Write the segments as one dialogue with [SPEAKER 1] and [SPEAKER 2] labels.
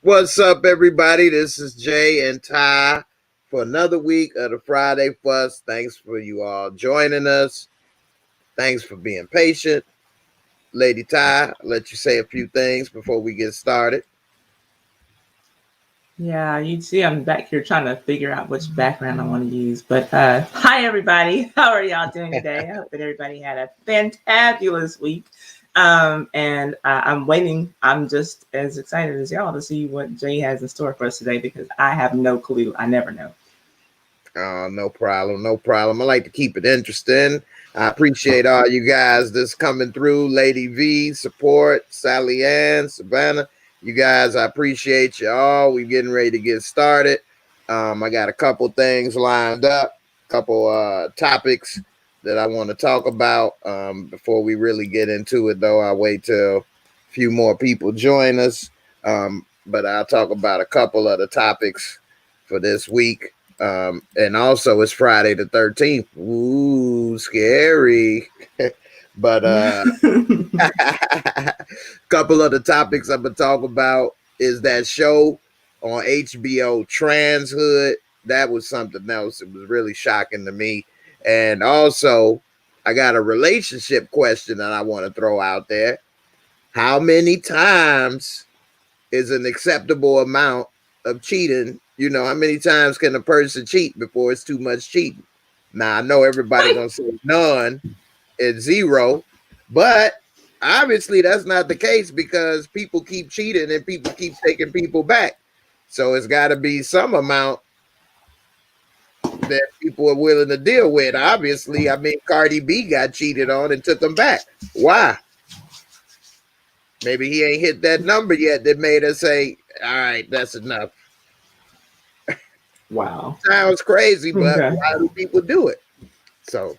[SPEAKER 1] What's up, everybody? This is Jay and Ty for another week of the Friday Fuss. Thanks for you all joining us. Thanks for being patient. Lady Ty, I'll let you say a few things before we get started.
[SPEAKER 2] Yeah, you see, I'm back here trying to figure out which background I want to use. But hi, everybody. How are y'all doing today? I hope that everybody had a fantabulous week. And I'm waiting. I'm just as excited as y'all to see what Jay has in store for us today because I have no clue. I never know.
[SPEAKER 1] No problem. No problem. I like to keep it interesting. I appreciate all you guys that's coming through. Lady V, support, Sally Ann, Savannah. You guys, I appreciate you all. We're getting ready to get started. I got a couple things lined up, couple topics that I want to talk about before we really get into it, though. I'll wait till a few more people join us. But I'll talk about a couple of the topics for this week. And also it's Friday the 13th. Ooh, scary. But couple of the topics I'm gonna talk about is that show on HBO, Transhood. That was something else. It was really shocking to me. And also, I got a relationship question that I want to throw out there. How many times is an acceptable amount of cheating? You know, how many times can a person cheat before it's too much cheating? Now, I know everybody gonna say none. It's zero, but obviously that's not the case because people keep cheating and people keep taking people back. So it's got to be some amount that people are willing to deal with. Obviously, I mean, Cardi B got cheated on and took them back. Why? Maybe he ain't hit that number yet that made us say, all right, that's enough.
[SPEAKER 2] Wow.
[SPEAKER 1] Sounds crazy, but why do people do it? So,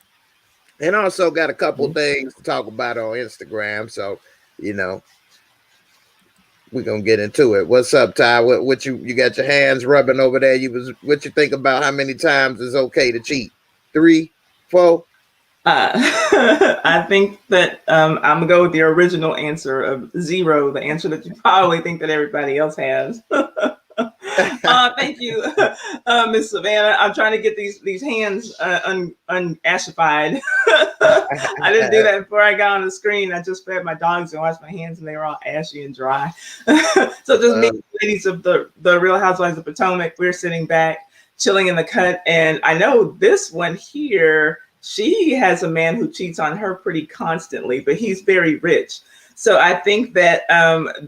[SPEAKER 1] and also got a couple things to talk about on Instagram. So, you know, we're gonna get into it. What's up, Ty? What you got your hands rubbing over there? What you think about how many times is okay to cheat? 3, 4?
[SPEAKER 2] I think that I'm gonna go with the original answer of 0, the answer that you probably think that everybody else has. Thank you, Miss Savannah. I'm trying to get these hands unashified. I didn't do that before I got on the screen. I just fed my dogs and washed my hands, and they were all ashy and dry. So just me, ladies of the Real Housewives of Potomac, we're sitting back, chilling in the cut, and I know this one here. She has a man who cheats on her pretty constantly, but he's very rich. So I think that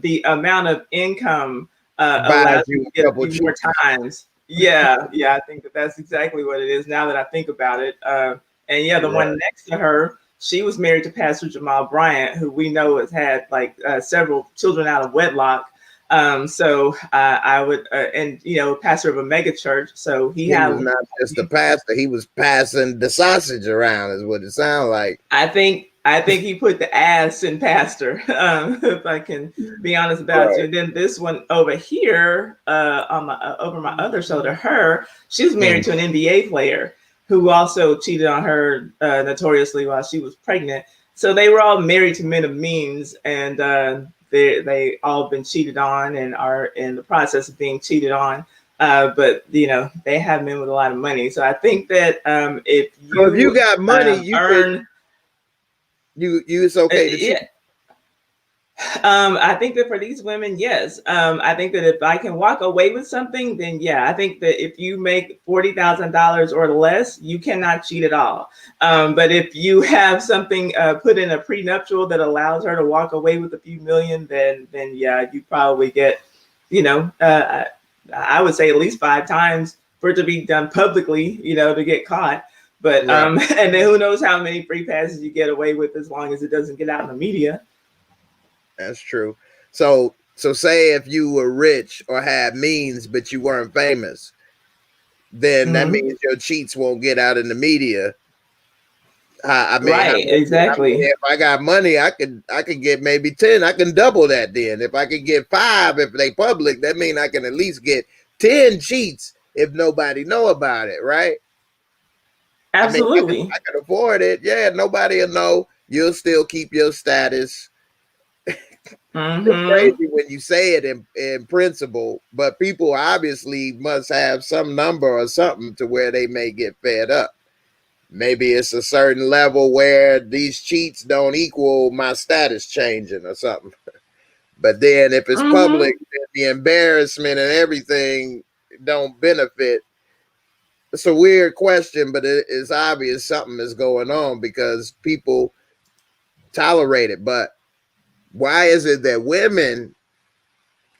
[SPEAKER 2] the amount of income allows you to get a few more times. Yeah, I think that's exactly what it is now that I think about it. And yeah, the one next to her, she was married to Pastor Jamal Bryant, who we know has had like several children out of wedlock. So I would, and you know, pastor of a mega church. So he was
[SPEAKER 1] not just a pastor; he was passing the sausage around, is what it sounds like.
[SPEAKER 2] I think he put the ass in pastor. If I can be honest about you. And then this one over here, on my over my other shoulder, she was married to an NBA player who also cheated on her notoriously while she was pregnant. So they were all married to men of means, and they all been cheated on and are in the process of being cheated on. But you know, they have men with a lot of money. So I think that if
[SPEAKER 1] you got money, you earn. It's okay to cheat.
[SPEAKER 2] I think that for these women, yes. I think that if I can walk away with something, then yeah. I think that if you make $40,000 or less, you cannot cheat at all. But if you have something put in a prenuptial that allows her to walk away with a few million, then yeah, you probably get, you know, I would say at least 5 times for it to be done publicly, you know, to get caught. But and then who knows how many free passes you get away with as long as it doesn't get out in the media.
[SPEAKER 1] That's true. So say if you were rich or had means, but you weren't famous, then that means your cheats won't get out in the media. I mean,
[SPEAKER 2] exactly.
[SPEAKER 1] If I got money, I could get maybe 10. I can double that then. If I could get 5, if they public, that means I can at least get 10 cheats if nobody know about it, right?
[SPEAKER 2] Absolutely.
[SPEAKER 1] I can afford it. Yeah, nobody will know. You'll still keep your status. It's
[SPEAKER 2] Mm-hmm.
[SPEAKER 1] crazy when you say it in principle, but people obviously must have some number or something to where they may get fed up. Maybe it's a certain level where these cheats don't equal my status changing or something. But then if it's
[SPEAKER 2] Mm-hmm.
[SPEAKER 1] public, the embarrassment and everything don't benefit. It's a weird question, but it's obvious something is going on because people tolerate it. But why is it that women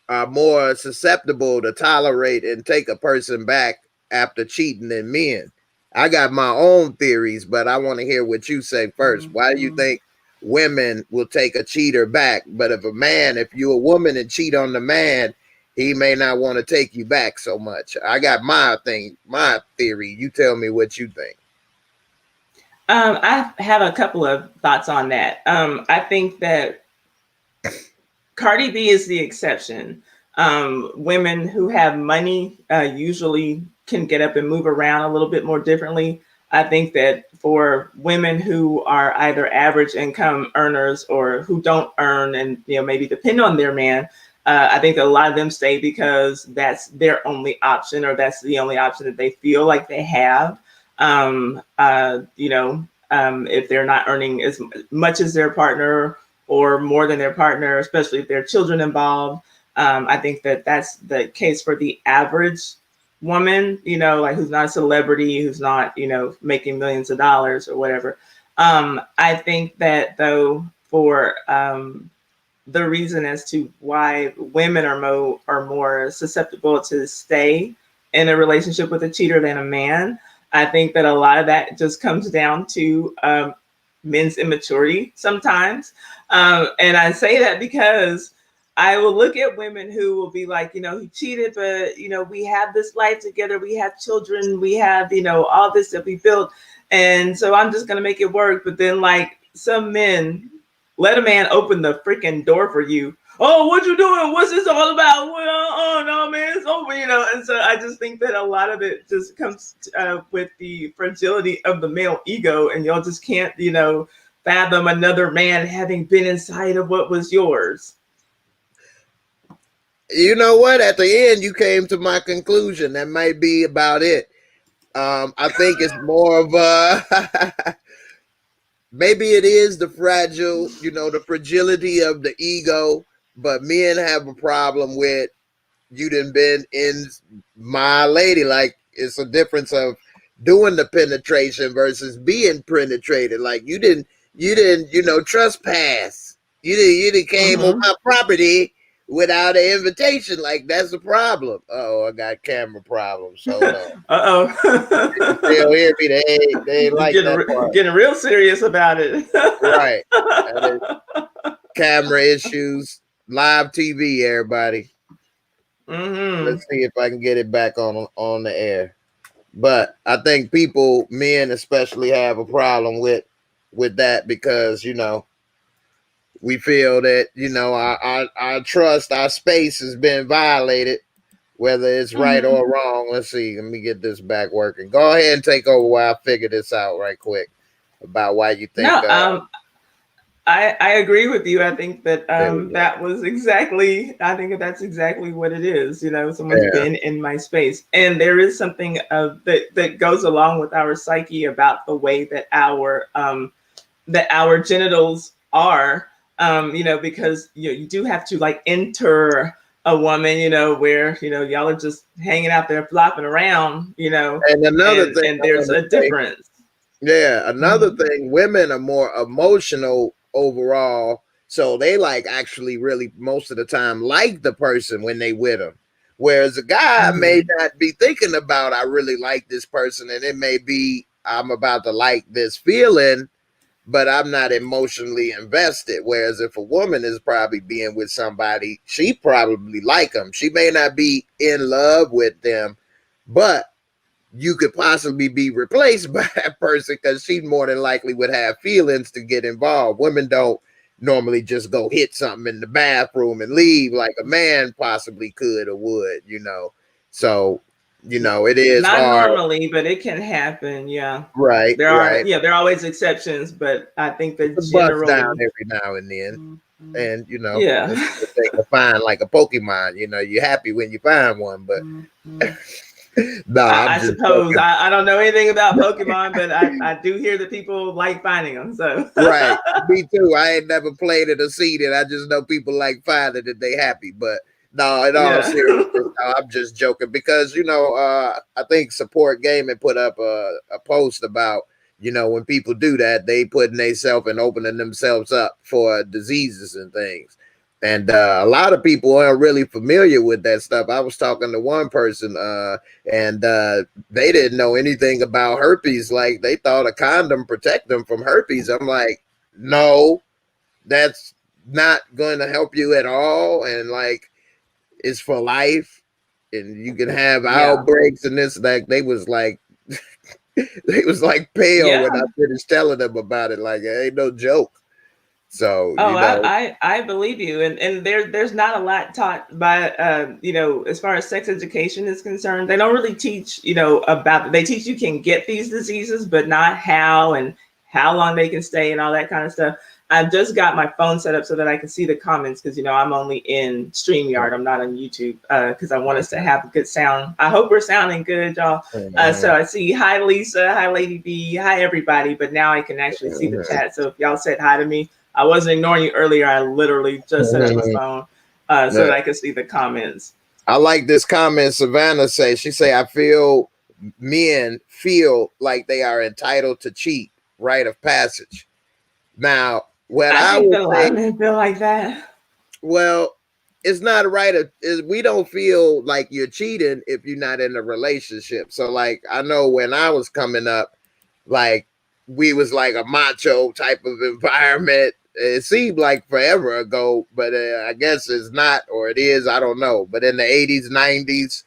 [SPEAKER 1] are more susceptible to tolerate and take a person back after cheating than men? I got my own theories, but I want to hear what you say first. Why do you
[SPEAKER 2] Mm-hmm.
[SPEAKER 1] think women will take a cheater back? But if you're a woman and cheat on the man, he may not want to take you back so much. I got my theory. You tell me what you think.
[SPEAKER 2] I have a couple of thoughts on that. I think that Cardi B is the exception. Women who have money usually can get up and move around a little bit more differently. I think that for women who are either average income earners or who don't earn and maybe depend on their man, I think a lot of them stay because that's their only option or that's the only option that they feel like they have. If they're not earning as much as their partner or more than their partner, especially if there are children involved. I think that that's the case for the average woman, like who's not a celebrity, who's not, making millions of dollars or whatever. I think that though, for the reason as to why women are more susceptible to stay in a relationship with a cheater than a man. I think that a lot of that just comes down to men's immaturity sometimes. And I say that because I will look at women who will be like, he cheated, but, we have this life together. We have children. We have, all this that we built. And so I'm just going to make it work. But then, like, some men let a man open the freaking door for you. Oh, what you doing? What's this all about? Well, oh no, man, it's over, And so I just think that a lot of it just comes with the fragility of the male ego, and y'all just can't, fathom another man having been inside of what was yours.
[SPEAKER 1] You know what? At the end, you came to my conclusion. That might be about it. I think it's more of a maybe it is the fragile, the fragility of the ego, but men have a problem with you done been in my lady. Like it's a difference of doing the penetration versus being penetrated. Like you didn't, trespass. You didn't came on
[SPEAKER 2] Mm-hmm.
[SPEAKER 1] my property without an invitation. Like that's the problem. Oh, I got camera problems. Hold on. You still
[SPEAKER 2] Uh-oh.
[SPEAKER 1] hear me? They ain't like
[SPEAKER 2] getting
[SPEAKER 1] that part.
[SPEAKER 2] getting real serious about it.
[SPEAKER 1] Right. That is camera issues, live TV, everybody.
[SPEAKER 2] Mm-hmm.
[SPEAKER 1] Let's see if I can get it back on the air. But I think people, men especially, have a problem with that because we feel that our trust, our space has been violated, whether it's right
[SPEAKER 2] Mm-hmm.
[SPEAKER 1] or wrong. Let's see. Let me get this back working. Go ahead and take over while I figure this out right quick about why you think.
[SPEAKER 2] No, I agree with you. I think that
[SPEAKER 1] There we go.
[SPEAKER 2] I think that that's exactly what it is. Someone's
[SPEAKER 1] Yeah,
[SPEAKER 2] been in my space, and there is something that goes along with our psyche about the way that our genitals are. Because you do have to like enter a woman, where y'all are just hanging out there flopping around,
[SPEAKER 1] and another
[SPEAKER 2] and
[SPEAKER 1] thing
[SPEAKER 2] and
[SPEAKER 1] I
[SPEAKER 2] there's
[SPEAKER 1] want to
[SPEAKER 2] a
[SPEAKER 1] say.
[SPEAKER 2] difference.
[SPEAKER 1] Yeah, another
[SPEAKER 2] Mm-hmm.
[SPEAKER 1] thing, women are more emotional overall, so they like actually really most of the time like the person when they with them. Whereas a guy may
[SPEAKER 2] Mm-hmm.
[SPEAKER 1] not be thinking about I really like this person, and it may be I'm about to like this feeling, but I'm not emotionally invested. Whereas if a woman is probably being with somebody, she probably like them. She may not be in love with them, but you could possibly be replaced by that person because she more than likely would have feelings to get involved. Women don't normally just go hit something in the bathroom and leave like a man possibly could or would. So, it is
[SPEAKER 2] Not
[SPEAKER 1] hard.
[SPEAKER 2] normally, but it can happen. Yeah,
[SPEAKER 1] Right, right.
[SPEAKER 2] there are always exceptions, but I think
[SPEAKER 1] It's
[SPEAKER 2] that
[SPEAKER 1] a bust down
[SPEAKER 2] generally,
[SPEAKER 1] every now and then. And
[SPEAKER 2] Yeah.
[SPEAKER 1] that's the thing to find, like a Pokemon. You're happy when you find one, but no, I'm
[SPEAKER 2] I
[SPEAKER 1] just
[SPEAKER 2] suppose
[SPEAKER 1] joking.
[SPEAKER 2] I don't know anything about Pokemon, but I do hear that people like finding them. So
[SPEAKER 1] Right. Me too. I ain't never played it or seen it. I just know people like finding it. They happy. But no, in all
[SPEAKER 2] yeah.
[SPEAKER 1] seriousness, no, I'm just joking because I think Support Gaming put up a post about when people do that, they putting themselves and opening themselves up for diseases and things. And a lot of people aren't really familiar with that stuff. I was talking to one person, and they didn't know anything about herpes. Like they thought a condom protect them from herpes. I'm like, no, that's not going to help you at all. And like, it's for life. And you can have
[SPEAKER 2] Yeah.
[SPEAKER 1] outbreaks and this. Like they was like, they was like pale when I
[SPEAKER 2] Yeah.
[SPEAKER 1] finished telling them about it. Like it ain't no joke. So
[SPEAKER 2] Oh, I believe you, and there's not a lot taught by as far as sex education is concerned. They don't really teach about. They teach you can get these diseases, but not how and how long they can stay and all that kind of stuff. I've just got my phone set up so that I can see the comments because I'm only in StreamYard. I'm not on YouTube because I want us to have good sound. I hope we're sounding good, y'all. So I see hi Lisa, hi Lady B, hi everybody. But now I can actually see the chat. So if y'all said hi to me. I wasn't ignoring you earlier. I literally just set up my phone so that I could see the comments.
[SPEAKER 1] I like this comment Savannah say. She say, I feel men feel like they are entitled to cheat, rite of passage. Now, what
[SPEAKER 2] I
[SPEAKER 1] I
[SPEAKER 2] think
[SPEAKER 1] would
[SPEAKER 2] that a lot
[SPEAKER 1] say,
[SPEAKER 2] of men feel like that.
[SPEAKER 1] well, it's not right. We don't feel like you're cheating if you're not in a relationship. So, like, I know when I was coming up, like, we was like a macho type of environment. It seemed like forever ago, but I guess it's not, or it is. I don't know. But in the 80s, 90s,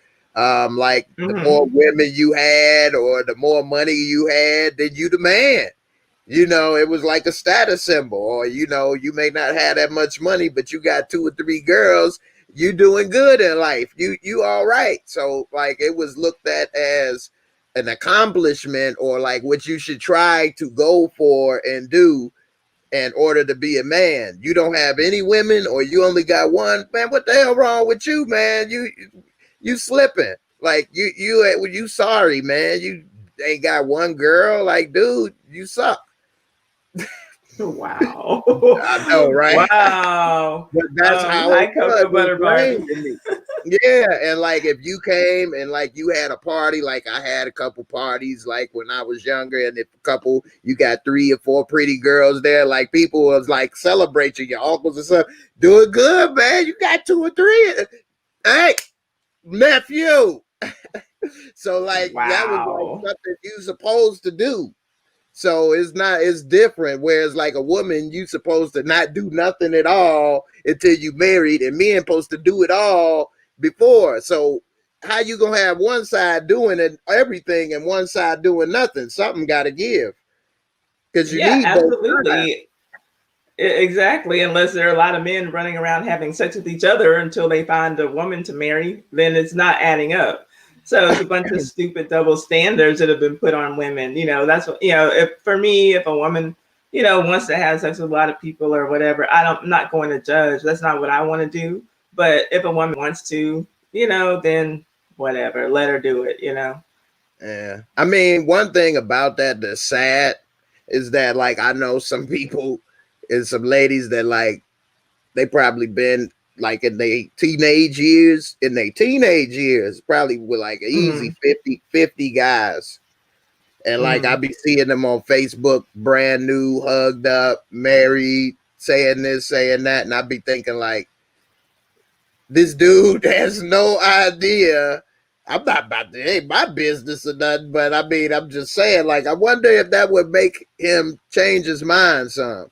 [SPEAKER 1] like the more women you had, or the more money you had, then you the man. It was like a status symbol, or you may not have that much money, but you got 2 or 3 girls. You doing good in life. You all right. So like it was looked at as an accomplishment, or like what you should try to go for and do in order to be a man. You don't have any women, or you only got one, man. What the hell wrong with you, man? You slipping. Like you sorry, man. You ain't got one girl. Like, dude, you suck.
[SPEAKER 2] Wow.
[SPEAKER 1] I know, right?
[SPEAKER 2] Wow.
[SPEAKER 1] But that's how it
[SPEAKER 2] Hi, Cocoa
[SPEAKER 1] was
[SPEAKER 2] Butter
[SPEAKER 1] explained
[SPEAKER 2] Barbie.
[SPEAKER 1] to me. Yeah, and like if you came and like you had a party, like I had a couple parties, like when I was younger, and if a couple you got 3 or 4 pretty girls there, like people was like celebrating your uncles and stuff, doing good, man. You got 2 or 3. Hey, nephew. So like that was like
[SPEAKER 2] Wow.
[SPEAKER 1] something you supposed to do. So it's different. Whereas like a woman, you supposed to not do nothing at all until you married, and men supposed to do it all before. So how you gonna have one side doing it, everything, and one side doing nothing? Something got to give, because you
[SPEAKER 2] Yeah,
[SPEAKER 1] need both sides.
[SPEAKER 2] absolutely. Exactly. Unless there are a lot of men running around having sex with each other until they find a woman to marry, then it's not adding up. So it's a bunch of stupid double standards that have been put on women. That's what, if for me, if a woman, wants to have sex with a lot of people or whatever, I'm not going to judge. That's not what I want to do. But if a woman wants to, then whatever, let her do it.
[SPEAKER 1] Yeah, I mean, one thing about that that's sad is that like I know some people and some ladies that like they probably been like in their teenage years, probably with like an easy
[SPEAKER 2] Mm-hmm.
[SPEAKER 1] 50 guys. And like I
[SPEAKER 2] Mm-hmm.
[SPEAKER 1] be seeing them on Facebook, brand new, hugged up, married, saying this, saying that. And I be thinking like, this dude has no idea. I'm not about to, it ain't my business or nothing, but I mean, I'm just saying, like, I wonder if that would make him change his mind some.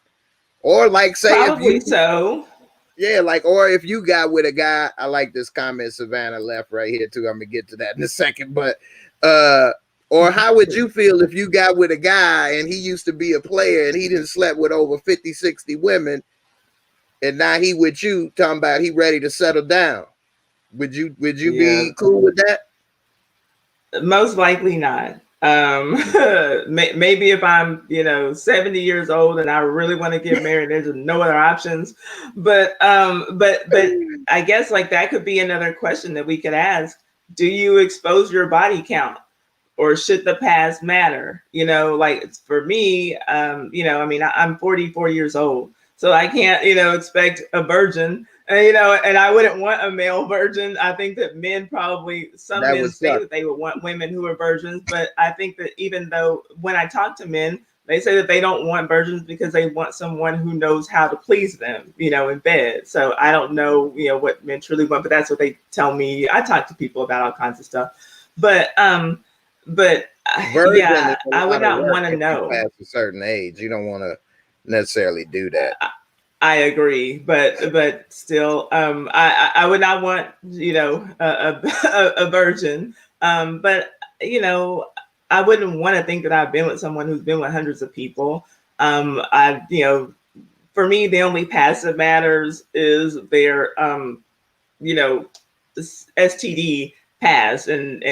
[SPEAKER 1] Or like say if
[SPEAKER 2] Probably
[SPEAKER 1] you
[SPEAKER 2] so.
[SPEAKER 1] Yeah, like, or if you got with a guy, I like this comment Savannah left right here too. I'm gonna get to that in a second, but or how would you feel if you got with a guy and he used to be a player and he didn't slept with over 50, 60 women, and now he with you talking about he ready to settle down? Would you
[SPEAKER 2] Yeah.
[SPEAKER 1] be cool with that?
[SPEAKER 2] Most likely not. Maybe if I'm, 70 years old and I really want to get married, there's no other options. But I guess like that could be another question that we could ask. Do you expose your body count? Or should the past matter? Like for me, I'm 44 years old, so I can't, expect a virgin. And I wouldn't want a male virgin. I think that some
[SPEAKER 1] That
[SPEAKER 2] men
[SPEAKER 1] would
[SPEAKER 2] say
[SPEAKER 1] suck.
[SPEAKER 2] that they would want women who are virgins, but I think that even though when I talk to men, they say that they don't want virgins because they want someone who knows how to please them, in bed. So I don't know, what men truly want, but that's what they tell me. I talk to people about all kinds of stuff, but
[SPEAKER 1] Virgin
[SPEAKER 2] yeah,
[SPEAKER 1] is a
[SPEAKER 2] I would
[SPEAKER 1] lot of
[SPEAKER 2] not
[SPEAKER 1] work
[SPEAKER 2] want to
[SPEAKER 1] if you
[SPEAKER 2] know.
[SPEAKER 1] pass a certain age. You don't want to necessarily do that.
[SPEAKER 2] I agree, but still, I would not want a virgin. But I wouldn't want to think that I've been with someone who's been with hundreds of people. For me, the only passive matters is their STD pass and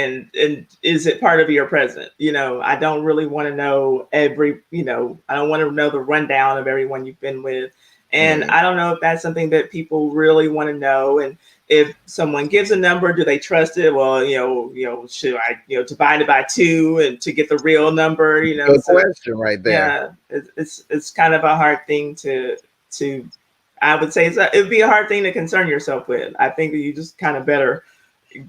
[SPEAKER 2] is it part of your present? I don't really want to know I don't want to know the rundown of everyone you've been with. And I don't know if that's something that people really want to know. And if someone gives a number, do they trust it? Well, should I, divide it by 2 and to get the real number?
[SPEAKER 1] Good question right there.
[SPEAKER 2] Yeah, it's kind of a hard thing to I would say it would be a hard thing to concern yourself with. I think that you just kind of better,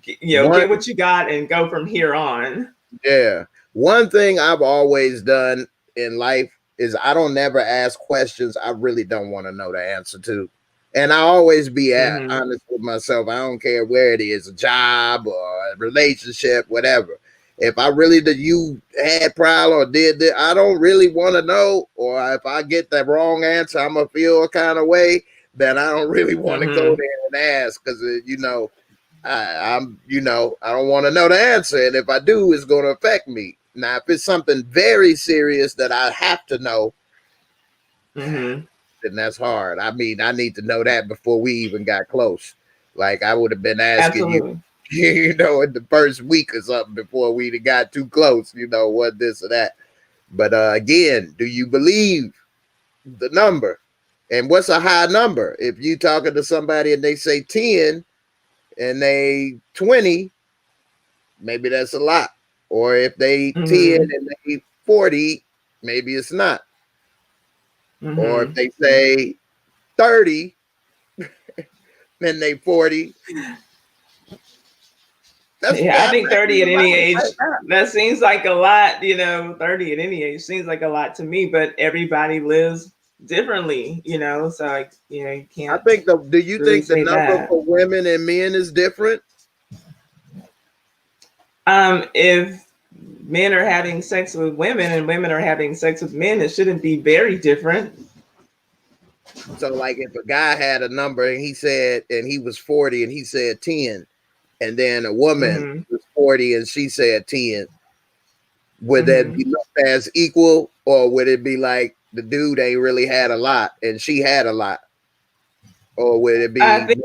[SPEAKER 2] get what you got and go from here on.
[SPEAKER 1] Yeah. One thing I've always done in life is I don't never ask questions I really don't want to know the answer to. And I always be honest with myself. I don't care where it is, a job or a relationship, whatever. If I really you had problem or did this, I don't really want to know. Or if I get the wrong answer, I'm gonna feel a kind of way. Then I don't really want to go there and ask because I don't want to know the answer, and if I do, it's going to affect me. Now, if it's something very serious that I have to know, then that's hard. I mean, I need to know that before we even got close. Like I would have been asking
[SPEAKER 2] Absolutely.
[SPEAKER 1] you, in the first week or something before we got too close. What this or that. But again, do you believe the number? And what's a high number? If you talking to somebody and they say 10 and they 20, maybe that's a lot. Or if they 10 and they 40, maybe it's not. Or if they say 30 and they 40.
[SPEAKER 2] I think 30 at any age, that seems like a lot, 30 at any age seems like a lot to me, but everybody lives differently, so like, you can't.
[SPEAKER 1] I think do you think the number for women and men is different?
[SPEAKER 2] If men are having sex with women and women are having sex with men, it shouldn't be very different.
[SPEAKER 1] So like if a guy had a number and he was 40 and he said 10, and then a woman was 40 and she said 10, would that be looked as equal, or would it be like the dude ain't really had a lot and she had a lot? Or would it be?
[SPEAKER 2] I think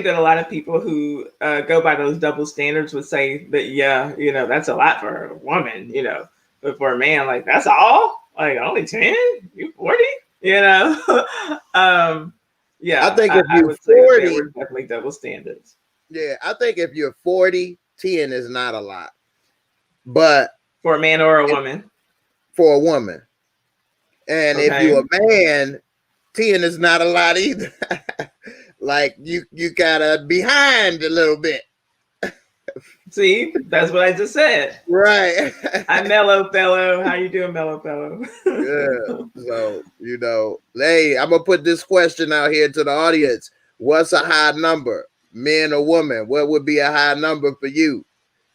[SPEAKER 2] that a lot of people who go by those double standards would say that, yeah, that's a lot for a woman, but for a man, like that's all, like only 10, you 40, yeah.
[SPEAKER 1] I think if you're 40,
[SPEAKER 2] there were definitely double standards.
[SPEAKER 1] Yeah, I think if you're 40, 10 is not a lot, but
[SPEAKER 2] for a man or a woman,
[SPEAKER 1] for a woman, and if you're a man, 10 is not a lot either. Like you kind of behind a little bit.
[SPEAKER 2] See, that's what I just said.
[SPEAKER 1] Right.
[SPEAKER 2] I'm Mellow Fellow. How you doing, Mellow Fellow?
[SPEAKER 1] Yeah. So, hey, I'm going to put this question out here to the audience. What's a high number, men or women? What would be a high number for you?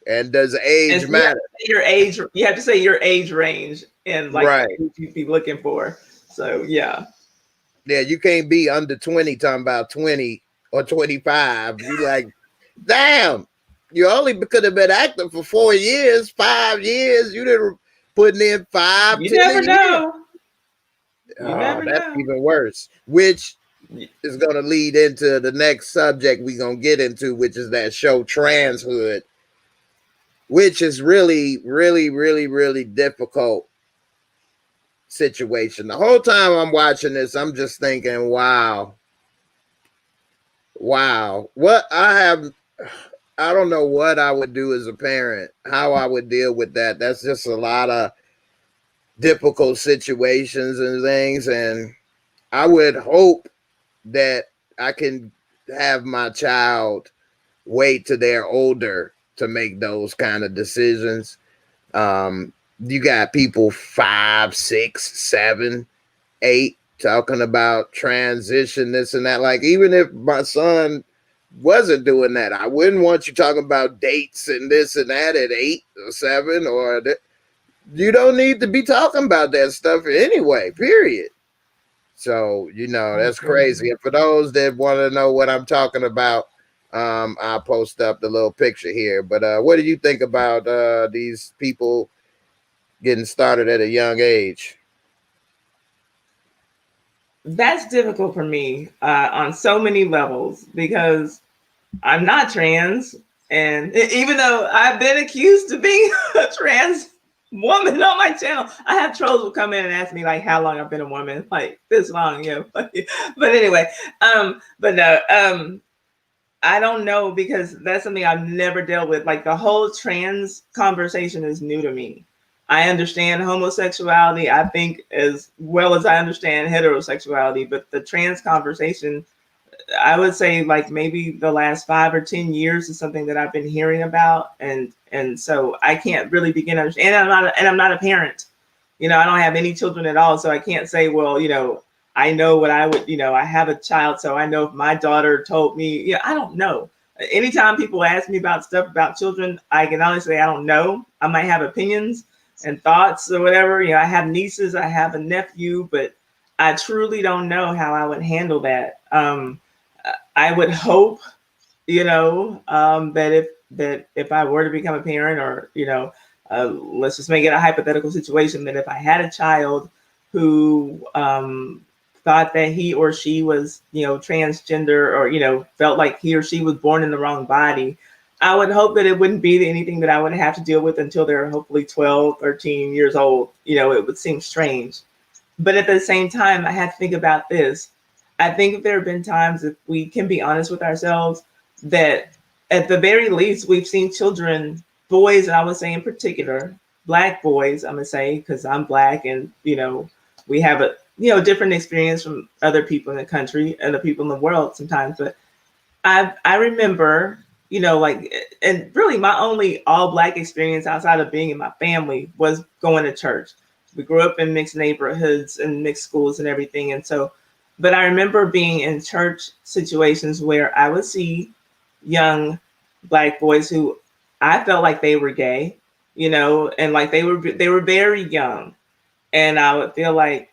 [SPEAKER 1] And does age matter?
[SPEAKER 2] Your age, you have to say your age range and like what you'd be looking for. So, yeah.
[SPEAKER 1] Yeah, you can't be under 20 talking about 20 or 25. You like, damn, you only could have been active for 4 years, 5 years. You didn't putting in 5.
[SPEAKER 2] You never know.
[SPEAKER 1] That's even worse. Which is going to lead into the next subject we're going to get into, which is that show Transhood. which is really, really, really, really difficult situation. The whole time I'm watching this, I'm just thinking, wow, what I don't know what I would do as a parent, how I would deal with that. That's just a lot of difficult situations and things. And I would hope that I can have my child wait till they're older to make those kind of decisions. You got people 5, 6, 7, 8 talking about transition, this and that. Like, even if my son wasn't doing that, I wouldn't want you talking about dates and this and that at 8 or 7, or you don't need to be talking about that stuff anyway, period. So, that's crazy. And for those that want to know what I'm talking about, I'll post up the little picture here. But what do you think about these people getting started at a young age?
[SPEAKER 2] That's difficult for me on so many levels because I'm not trans. And even though I've been accused of being a trans woman on my channel, I have trolls who come in and ask me like how long I've been a woman, like this long, but anyway, but no, I don't know, because that's something I've never dealt with. Like, the whole trans conversation is new to me. I understand homosexuality, I think, as well as I understand heterosexuality, but the trans conversation, I would say like maybe the last 5 or 10 years is something that I've been hearing about, and so I can't really begin to understand. And I'm not a parent. I don't have any children at all, so I can't say, well, I know what I would. I have a child, so I know if my daughter told me. I don't know. Anytime people ask me about stuff about children, I can honestly say I don't know. I might have opinions and thoughts or whatever. I have nieces, I have a nephew, but I truly don't know how I would handle that. I would hope, that if I were to become a parent, or let's just make it a hypothetical situation, that if I had a child who thought that he or she was, transgender, or felt like he or she was born in the wrong body, I would hope that it wouldn't be anything that I would have to deal with until they're hopefully 12, 13 years old. It would seem strange. But at the same time, I had to think about this. I think there have been times, if we can be honest with ourselves, that at the very least, we've seen children, boys, and I would say in particular, Black boys, I'm going to say, because I'm Black, and, we have a, different experience from other people in the country, other people in the world sometimes. But I remember, like, and really my only all Black experience outside of being in my family was going to church. We grew up in mixed neighborhoods and mixed schools and everything. And so, but I remember being in church situations where I would see young Black boys who I felt like they were gay, and like they were very young. And I would feel like,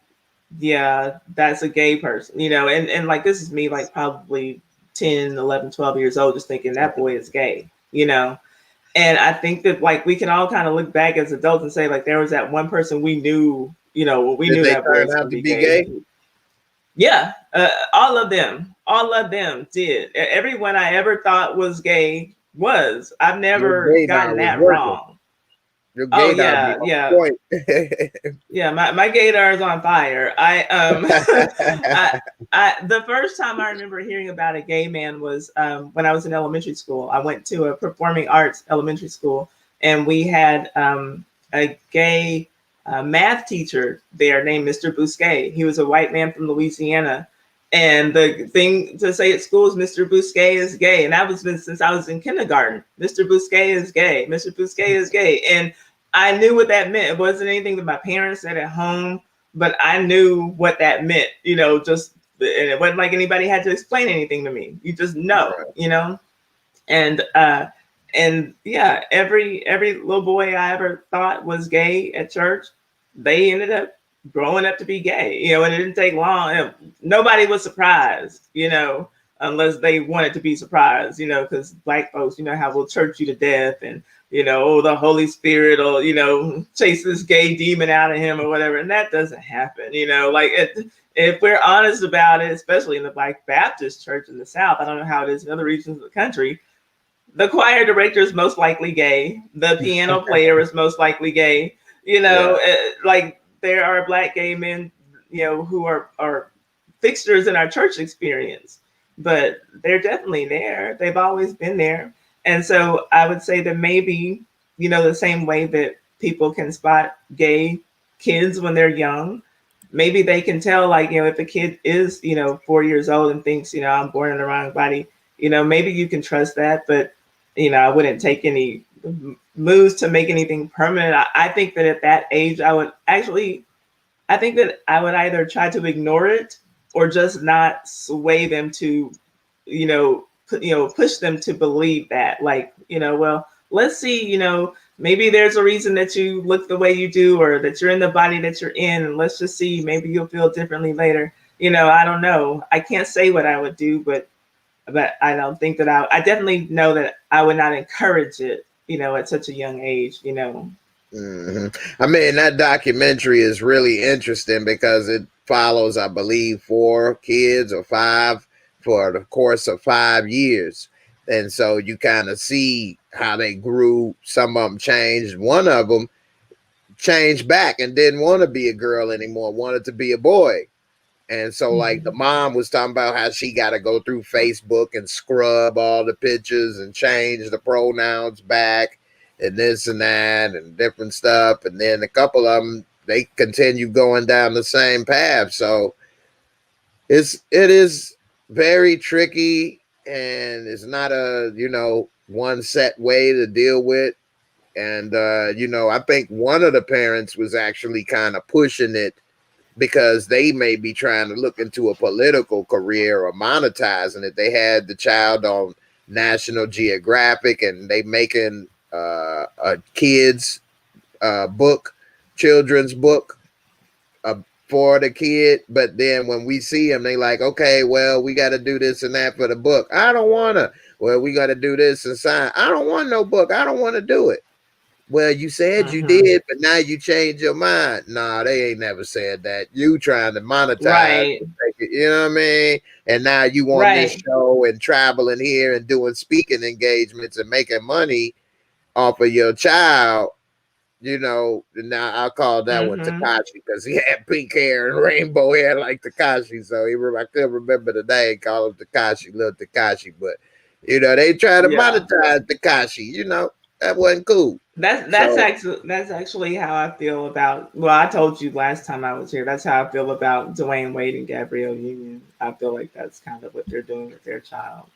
[SPEAKER 2] yeah, that's a gay person, and like, this is me like probably 10, 11, 12 years old, just thinking that boy is gay, And I think that, like, we can all kind of look back as adults and say, like, there was that one person we knew, we
[SPEAKER 1] Did
[SPEAKER 2] knew
[SPEAKER 1] they
[SPEAKER 2] that boy
[SPEAKER 1] turn
[SPEAKER 2] was
[SPEAKER 1] out
[SPEAKER 2] going
[SPEAKER 1] to
[SPEAKER 2] to
[SPEAKER 1] be
[SPEAKER 2] be
[SPEAKER 1] gay?
[SPEAKER 2] gay. Yeah, all of them did. Everyone I ever thought was gay was. I've
[SPEAKER 1] Your
[SPEAKER 2] never
[SPEAKER 1] gaydar
[SPEAKER 2] gotten
[SPEAKER 1] was
[SPEAKER 2] that
[SPEAKER 1] working.
[SPEAKER 2] wrong.
[SPEAKER 1] Your
[SPEAKER 2] Oh
[SPEAKER 1] gaydar be
[SPEAKER 2] yeah,
[SPEAKER 1] on
[SPEAKER 2] yeah.
[SPEAKER 1] point.
[SPEAKER 2] Yeah, my gaydar is on fire. The first time I remember hearing about a gay man was when I was in elementary school. I went to a performing arts elementary school, and we had a gay math teacher there named Mr. Bousquet. He was a white man from Louisiana. And the thing to say at school is Mr. Bousquet is gay. And that was been since I was in kindergarten. Mr. Bousquet is gay. Mr. Bousquet is gay. And I knew what that meant. It wasn't anything that my parents said at home, but I knew what that meant, just, and it wasn't like anybody had to explain anything to me. You just know, and yeah, every little boy I ever thought was gay at church, they ended up growing up to be gay, and it didn't take long. Nobody was surprised, unless they wanted to be surprised, because Black folks, how we'll church you to death, and oh, the Holy Spirit will, chase this gay demon out of him or whatever. And that doesn't happen, like if we're honest about it, especially in the Black Baptist church in the South, I don't know how it is in other regions of the country, The choir director is most likely gay. The piano player is most likely gay. You know, like there are Black gay men, you know, who are fixtures in our church experience, but they're definitely there. They've always been there. And so I would say that maybe, you know, the same way that people can spot gay kids when they're young, maybe they can tell, like, you know, if a kid is, you know, 4 years old and thinks, you know, I'm born in the wrong body, you know, maybe you can trust that. But, you know, I wouldn't take any moves to make anything permanent. I think that at that age, I think that I would either try to ignore it or just not sway them to, push them to believe that, like, you know, well, let's see, you know, maybe there's a reason that you look the way you do, or that you're in the body that you're in, and let's just see, maybe you'll feel differently later. You know, I don't know. I can't say what I would do, but I don't think that I definitely know that I would not encourage it, you know, at such a young age, you know.
[SPEAKER 1] Mm-hmm. I mean, that documentary is really interesting because it follows, I believe, 4 kids or 5 for the course of 5 years. And so you kind of see how they grew. Some of them changed. One of them changed back and didn't want to be a girl anymore, wanted to be a boy. And so, like, the mom was talking about how she got to go through Facebook and scrub all the pictures and change the pronouns back and this and that and different stuff. And then a couple of them, they continue going down the same path. So it is very tricky, and it's not a, you know, one set way to deal with. And, you know, I think one of the parents was actually kind of pushing it because they may be trying to look into a political career or monetizing it. They had the child on National Geographic, and they making a kids book, children's book for the kid. But then when we see them, they like, okay, well, we got to do this and that for the book. I don't want to. Well, we got to do this and sign. I don't want no book. I don't want to do it. Well, you said you did, but now you changed your mind. Nah, they ain't never said that. You trying to monetize,
[SPEAKER 2] Right.
[SPEAKER 1] you know what I mean? And now you on this show and traveling here and doing speaking engagements and making money off of your child. You know, now I'll call that one Takashi because he had pink hair and rainbow hair like Takashi. So I couldn't remember the name, call him Takashi, little Takashi. But, you know, they try to monetize Takashi, you know. That wasn't cool.
[SPEAKER 2] That's actually how I feel about. Well, I told you last time I was here. That's how I feel about Dwayne Wade and Gabrielle Union. I feel like that's kind of what they're doing with their child.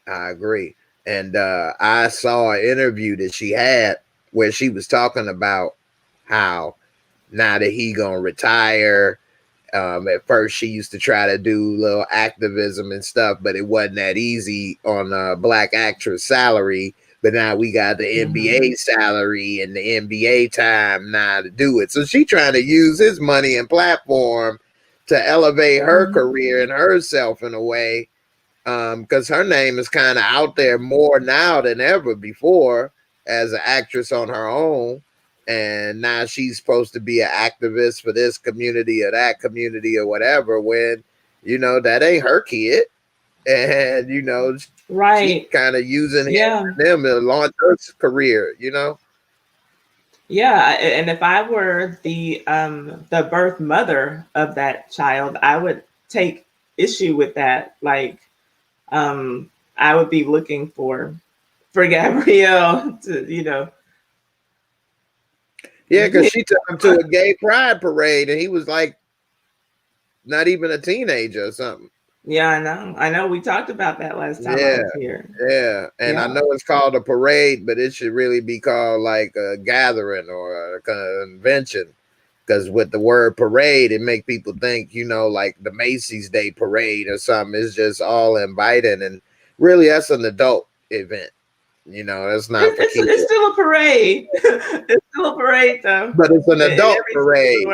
[SPEAKER 1] I agree, and I saw an interview that she had where she was talking about how now that he gonna retire. At first, she used to try to do little activism and stuff, but it wasn't that easy on a Black actress salary. But now we got the NBA salary and the NBA time now to do it. So she trying to use his money and platform to elevate her career and herself in a way, because her name is kind of out there more now than ever before as an actress on her own. And now she's supposed to be an activist for this community or that community or whatever, when, you know, that ain't her kid. And, you know, she's kind of using him to launch her career, you know?
[SPEAKER 2] Yeah, and if I were the birth mother of that child, I would take issue with that. Like, I would be looking for Gabrielle to, you know.
[SPEAKER 1] Yeah, because she took him to a gay pride parade, and he was like not even a teenager or something.
[SPEAKER 2] Yeah, I know. We talked about that last time I was here.
[SPEAKER 1] Yeah, and I know it's called a parade, but it should really be called like a gathering or a convention. Because with the word parade, it make people think, you know, like the Macy's Day Parade or something. It's just all inviting, and really, that's an adult event. You know, that's not for kids.
[SPEAKER 2] It's still a parade. It's still a parade, though.
[SPEAKER 1] But it's an adult parade.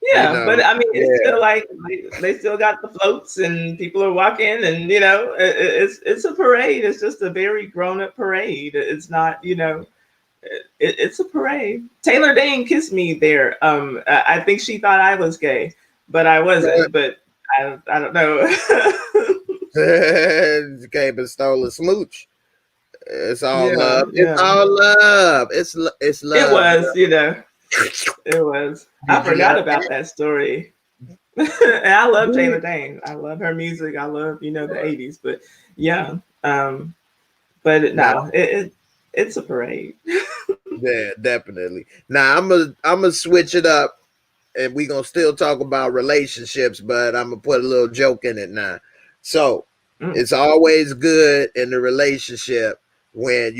[SPEAKER 2] Yeah, you know, but I mean, it's still like they still got the floats and people are walking, and you know, it's a parade. It's just a very grown up parade. It's not, you know, it's a parade. Taylor Dane kissed me there. I think she thought I was gay, but I wasn't. But I don't know.
[SPEAKER 1] Came and stole a smooch. It's all
[SPEAKER 2] Yeah,
[SPEAKER 1] love. It's
[SPEAKER 2] yeah.
[SPEAKER 1] all love. It's
[SPEAKER 2] It
[SPEAKER 1] love.
[SPEAKER 2] was, it was. I
[SPEAKER 1] Did you
[SPEAKER 2] forgot
[SPEAKER 1] love
[SPEAKER 2] about
[SPEAKER 1] that?
[SPEAKER 2] that story. And I love Jayla Dane. I love her music. I love, the 80s. But yeah. But
[SPEAKER 1] Now,
[SPEAKER 2] no, it's a parade.
[SPEAKER 1] yeah, definitely. Now I'm gonna switch it up, and we gonna still talk about relationships, but I'm gonna put a little joke in it now. So
[SPEAKER 2] Mm.
[SPEAKER 1] it's always good in the relationship when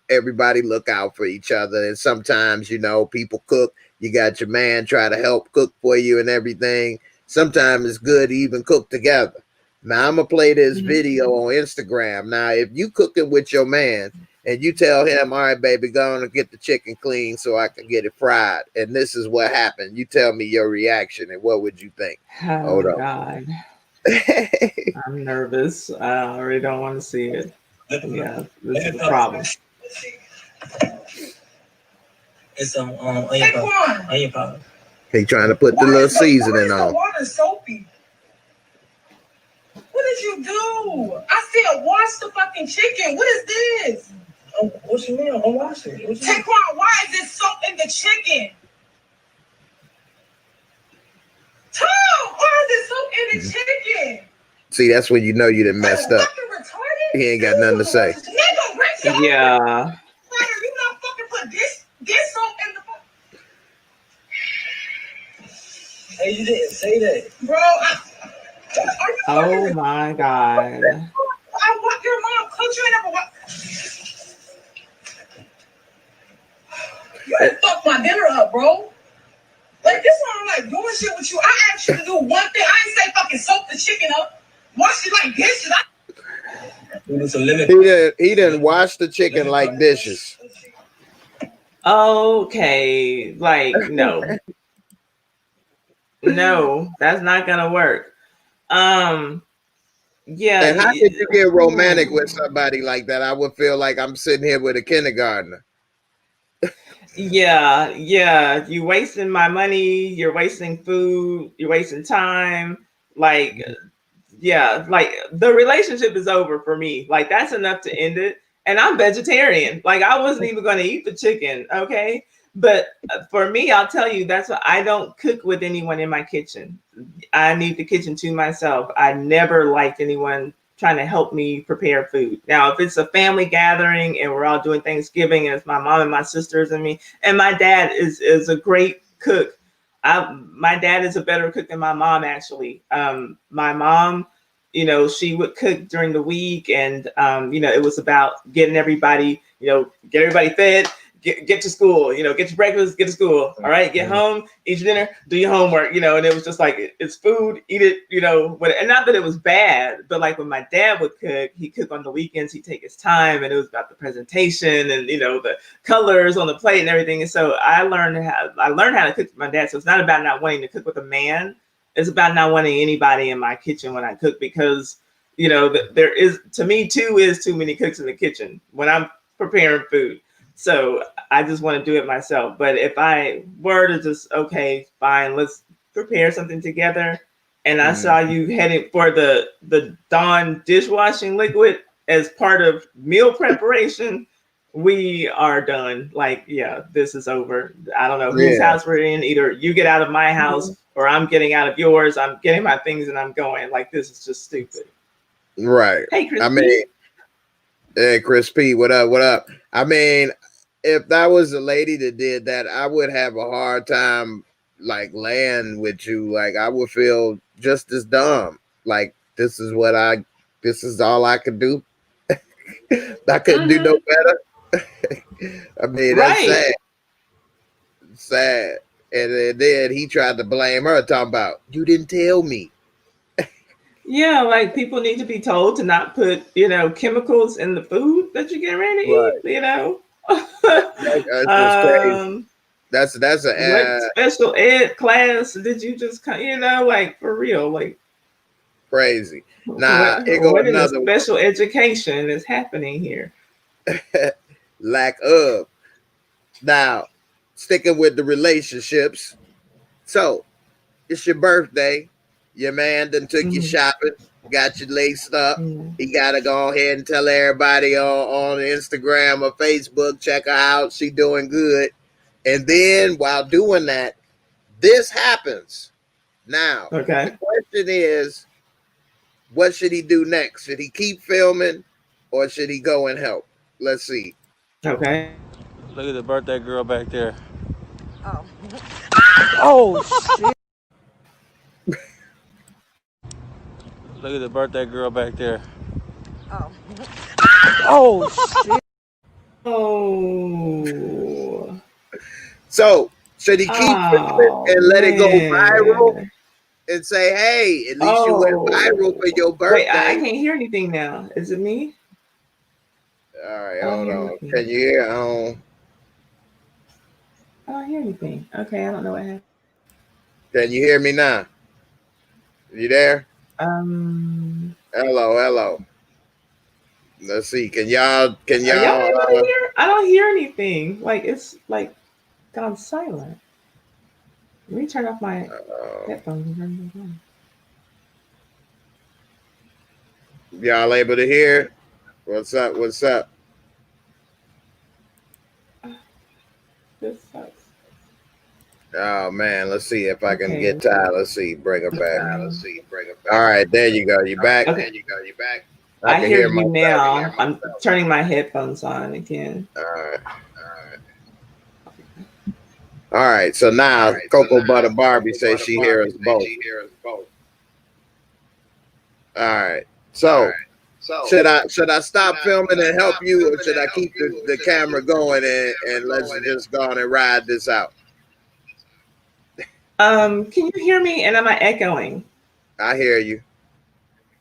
[SPEAKER 1] everybody look out for each other, and sometimes people cook. You got your man try to help cook for you and everything. Sometimes it's good to even cook together. Now I'm gonna play this
[SPEAKER 2] Mhm.
[SPEAKER 1] video on Instagram. Now, if you cooking with your man and you tell him, all right, baby, go on and get the chicken clean so I can get it fried. And this is what happened. You tell me your reaction and what would you think?
[SPEAKER 2] Oh
[SPEAKER 1] Hold on.
[SPEAKER 2] God, I'm nervous. I already don't want to see it. Yeah, this is a problem.
[SPEAKER 3] It's onion powder.
[SPEAKER 1] He trying to put the little seasoning on.
[SPEAKER 3] The water soapy? What did you do? I said wash the fucking chicken. What is this? What you mean? I'm washing. Taquan, why is there soap in the chicken? Tom, why is there soap in the chicken?
[SPEAKER 1] See, that's when you know you done messed up. He ain't got nothing to say.
[SPEAKER 2] Yeah.
[SPEAKER 3] You not fucking put this soap in the. Hey, you didn't say that, bro.
[SPEAKER 2] Oh my God.
[SPEAKER 3] I want your mom cooked you and never what? You done fucked my dinner up, bro. Like this one, I'm like doing shit with you. I asked you to do one thing. I ain't say fucking soak the chicken up, wash it like dishes.
[SPEAKER 1] He didn't wash the chicken like dishes.
[SPEAKER 2] Okay, like no, no, that's not gonna work. Yeah.
[SPEAKER 1] And how did you get romantic with somebody like that? I would feel like I'm sitting here with a kindergartner.
[SPEAKER 2] Yeah, yeah. You wasting my money. You're wasting food. You're wasting time. Like, yeah, like the relationship is over for me. Like that's enough to end it. And I'm vegetarian. Like I wasn't even going to eat the chicken. Okay. But for me, I'll tell you, that's why I don't cook with anyone in my kitchen. I need the kitchen to myself. I never liked anyone trying to help me prepare food. Now, if it's a family gathering and we're all doing Thanksgiving, and it's my mom and my sisters and me, and my dad is a great cook. My dad is a better cook than my mom, actually. My mom, she would cook during the week, and it was about getting everybody, get everybody fed, get to school, get your breakfast, get to school. All right, get home, eat your dinner, do your homework, and it was just like it's food, eat it, and not that it was bad, but like when my dad would cook, he cook on the weekends, he'd take his time, and it was about the presentation and the colors on the plate and everything. And so I learned how to cook with my dad. So it's not about not wanting to cook with a man. It's about not wanting anybody in my kitchen when I cook, because there is, to me, too many cooks in the kitchen when I'm preparing food. So I just want to do it myself. But if I were to just, okay, fine, let's prepare something together, and I saw you heading for the Dawn dishwashing liquid as part of meal preparation, we are done. Like, yeah, this is over. I don't know whose house we're in. Either you get out of my house or I'm getting out of yours. I'm getting my things and I'm going. Like, this is just stupid.
[SPEAKER 1] Right.
[SPEAKER 2] Hey, Chris.
[SPEAKER 1] I mean, hey, Chris P, what up? What up? I mean, if that was a lady that did that, I would have a hard time like laying with you. Like I would feel just as dumb. Like this is all I could do. I couldn't do no better. I mean, that's
[SPEAKER 2] Right.
[SPEAKER 1] sad. Sad. And then he tried to blame her, talking about you didn't tell me.
[SPEAKER 2] Yeah, like people need to be told to not put, chemicals in the food that you're getting ready to eat,
[SPEAKER 1] That's just crazy. That's
[SPEAKER 2] what
[SPEAKER 1] a
[SPEAKER 2] special ed class did you just like for real? Like
[SPEAKER 1] crazy. Nah, it go
[SPEAKER 2] what in the
[SPEAKER 1] another one.
[SPEAKER 2] special education is happening here?
[SPEAKER 1] Lack of. Now, sticking with the relationships. So, it's your birthday. Your man done took you shopping. got you laced up.
[SPEAKER 2] Mm.
[SPEAKER 1] He got to go ahead and tell everybody on Instagram or Facebook, check her out. She doing good. And then while doing that, this happens. Now,
[SPEAKER 2] Okay.
[SPEAKER 1] the question is, what should he do next? Should he keep filming or should he go and help? Let's see.
[SPEAKER 2] Okay.
[SPEAKER 4] Look at the birthday girl back there.
[SPEAKER 5] Oh.
[SPEAKER 4] Oh, shit. Look at the birthday girl back there.
[SPEAKER 5] Oh.
[SPEAKER 4] Oh, shit.
[SPEAKER 2] Oh.
[SPEAKER 1] So, should he keep filming and let it go viral and say, hey, at least you went viral for your birthday?
[SPEAKER 2] Wait, I can't hear anything now. Is it me?
[SPEAKER 1] All right, hold on. Can you hear?
[SPEAKER 2] I don't hear anything. Okay, I don't know what happened.
[SPEAKER 1] Can you hear me now? You there? Hello. Let's see. Can y'all
[SPEAKER 2] Are y'all able to hear? I don't hear anything. Like it's like gone silent. Let me turn off my headphones.
[SPEAKER 1] Y'all able to hear? What's up?
[SPEAKER 2] This sucks.
[SPEAKER 1] Oh man, let's see if I can get Ty. Let's see, bring her back. All right, there you go. You back?
[SPEAKER 2] Okay.
[SPEAKER 1] You back?
[SPEAKER 2] I can hear you now. I'm turning my headphones on again.
[SPEAKER 1] All right. So now Cocoa Butter Barbie says she hears us both. All right. So should I stop filming and help you, or should I keep the camera going and let's just go on and ride this out?
[SPEAKER 2] Can you hear me? And am I echoing?
[SPEAKER 1] I hear you.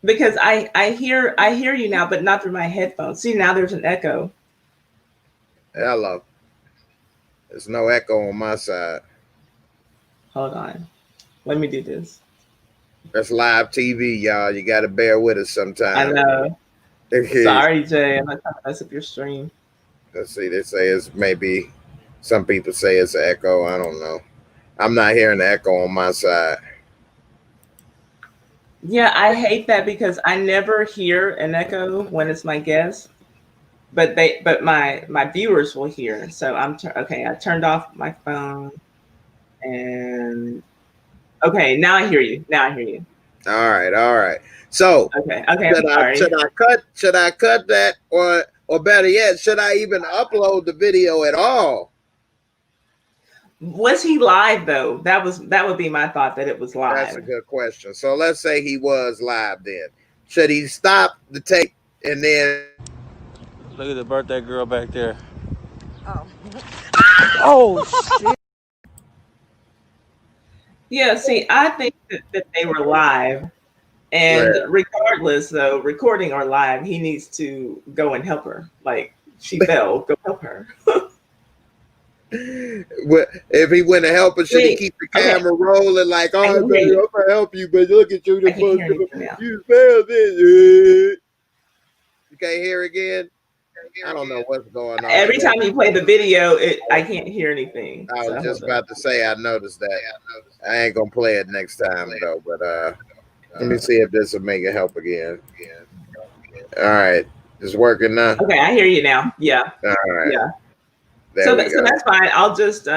[SPEAKER 2] Because I hear you now, but not through my headphones. See, now there's an echo.
[SPEAKER 1] Hello. There's no echo on my side.
[SPEAKER 2] Hold on. Let me do this.
[SPEAKER 1] That's live TV, y'all. You got to bear with us sometimes.
[SPEAKER 2] I know. Sorry, Jay. I'm not trying to mess up your stream.
[SPEAKER 1] Let's see. They say it's maybe, some people say it's an echo. I don't know. I'm not hearing the echo on my side.
[SPEAKER 2] Yeah, I hate that because I never hear an echo when it's my guest, but my viewers will hear. So okay. I turned off my phone, and okay, now I hear you. All
[SPEAKER 1] right. So
[SPEAKER 2] okay.
[SPEAKER 1] Should I cut that, or better yet, should I even upload the video at all?
[SPEAKER 2] Was he live though? That would be my thought, that it was live.
[SPEAKER 1] That's a good question. So let's say he was live then. Should he stop the tape and then?
[SPEAKER 4] Look at the birthday girl back there.
[SPEAKER 5] Oh.
[SPEAKER 4] Oh, shit.
[SPEAKER 2] Yeah, see, I think that they were live. And regardless, though, recording or live, he needs to go and help her. Like, she fell, go help her.
[SPEAKER 1] If he went to help her, should he keep the camera rolling like, all right, baby, I'm going to help you, but look at you. You failed it. You can't hear again? I don't know what's going on.
[SPEAKER 2] Every time you play the video, I can't hear anything.
[SPEAKER 1] I was just about to say, I noticed that. I ain't going to play it next time, though, but let me see if this will make it help again. All right. It's working now?
[SPEAKER 2] Okay, I hear you now. Yeah.
[SPEAKER 1] All right.
[SPEAKER 2] Yeah. So that's fine. I'll just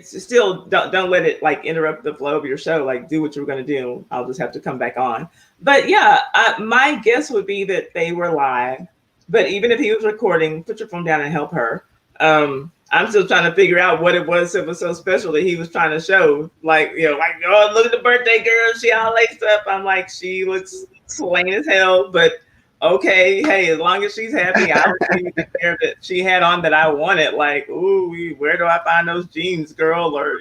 [SPEAKER 2] still don't let it like interrupt the flow of your show. Like, do what you're going to do. I'll just have to come back on. But yeah, my guess would be that they were live. But even if he was recording, put your phone down and help her. I'm still trying to figure out what it was that was so special that he was trying to show. Like, oh, look at the birthday girl. She all laced up. I'm like, she looks slain as hell, but okay, hey, as long as she's happy, I don't even care that she had on that I wanted. Like, ooh, where do I find those jeans, girl? Or,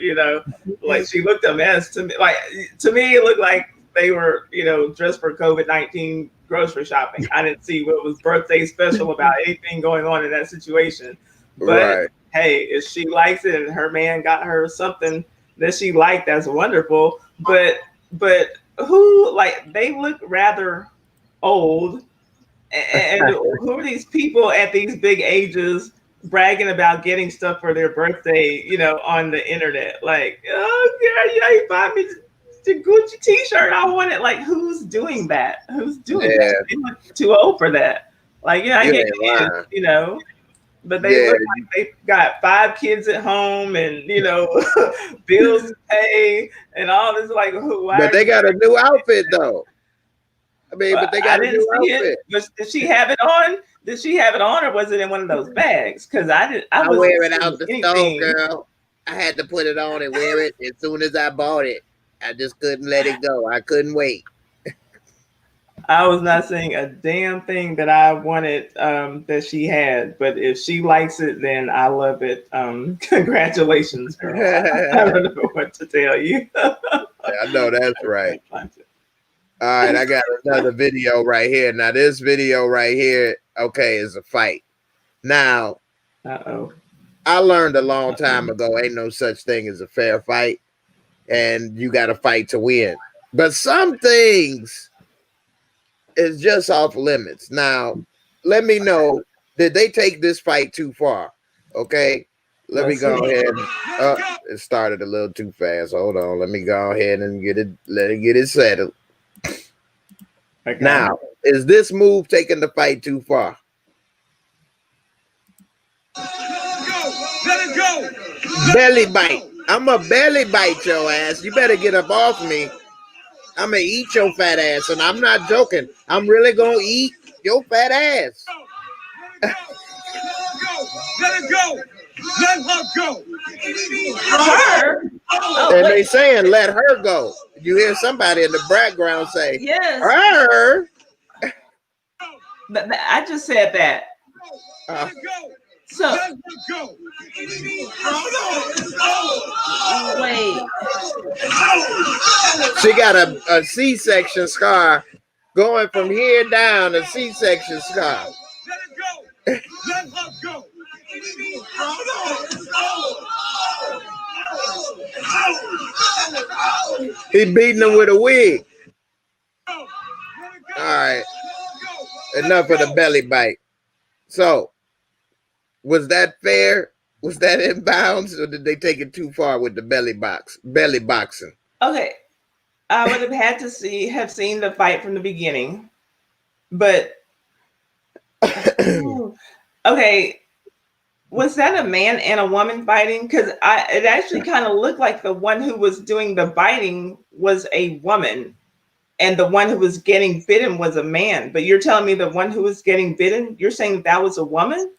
[SPEAKER 2] like she looked a mess to me. Like, to me, it looked like they were, dressed for COVID-19 grocery shopping. I didn't see what was birthday special about anything going on in that situation. But hey, if she likes it and her man got her something that she liked, that's wonderful. But who, like, they look rather old. And who are these people at these big ages bragging about getting stuff for their birthday, on the internet? Like, oh, girl, you buy me the Gucci T-shirt. I wanted like, who's doing that? Who's doing
[SPEAKER 1] Yeah.
[SPEAKER 2] that? They look too old for that. Like, yeah, I
[SPEAKER 1] You
[SPEAKER 2] get
[SPEAKER 1] ain't
[SPEAKER 2] kids,
[SPEAKER 1] lying.
[SPEAKER 2] you know, but they
[SPEAKER 1] Yeah.
[SPEAKER 2] look like they got 5 kids at home and bills to pay and all this. Like, why
[SPEAKER 1] But
[SPEAKER 2] are
[SPEAKER 1] they
[SPEAKER 2] you?
[SPEAKER 1] got a new outfit though. I mean, but they
[SPEAKER 2] I
[SPEAKER 1] got a
[SPEAKER 2] didn't
[SPEAKER 1] new
[SPEAKER 2] see it.
[SPEAKER 1] outfit.
[SPEAKER 2] But did she have it on? Did she have it on, or was it in one of those bags? Because I
[SPEAKER 1] I
[SPEAKER 2] wasn't
[SPEAKER 1] wear it
[SPEAKER 2] seeing
[SPEAKER 1] out the stove,
[SPEAKER 2] anything.
[SPEAKER 1] girl. I had to put it on and wear it as soon as I bought it. I just couldn't let it go. I couldn't wait.
[SPEAKER 2] I was not saying a damn thing that I wanted that she had, but if she likes it, then I love it. Congratulations, girl. I don't know what to tell you.
[SPEAKER 1] I know that's right. All right, I got another video right here. Now, this video right here, okay, is a fight. Now, I learned a long time ago, ain't no such thing as a fair fight, and you got to fight to win. But some things is just off limits. Now, let me know, did they take this fight too far? Okay, let me go ahead. It started a little too fast. Hold on, let me go ahead and let it get it settled. Okay. Now, is this move taking the fight too far? Let it go. Belly bite. I'm a belly bite your ass. You better get up off me. I'm gonna eat your fat ass, and I'm not joking. I'm really gonna eat your fat ass. Let it go. Let her go.
[SPEAKER 2] Her?
[SPEAKER 1] And they saying let her go. You hear somebody in the background say,
[SPEAKER 2] yes,
[SPEAKER 1] her.
[SPEAKER 2] But I just said that. So wait.
[SPEAKER 1] She got a C-section scar going from here down, a C-section scar. Let it go. Let her go. He beating him with a wig. All right. Enough of the belly bite. So, was that fair? Was that in bounds, or did they take it too far with the belly boxing?
[SPEAKER 2] Okay, I would have had to have seen the fight from the beginning, but okay, was that a man and a woman fighting? Because it actually kind of looked like the one who was doing the biting was a woman, and the one who was getting bitten was a man. But you're telling me the one who was getting bitten, you're saying that was a woman?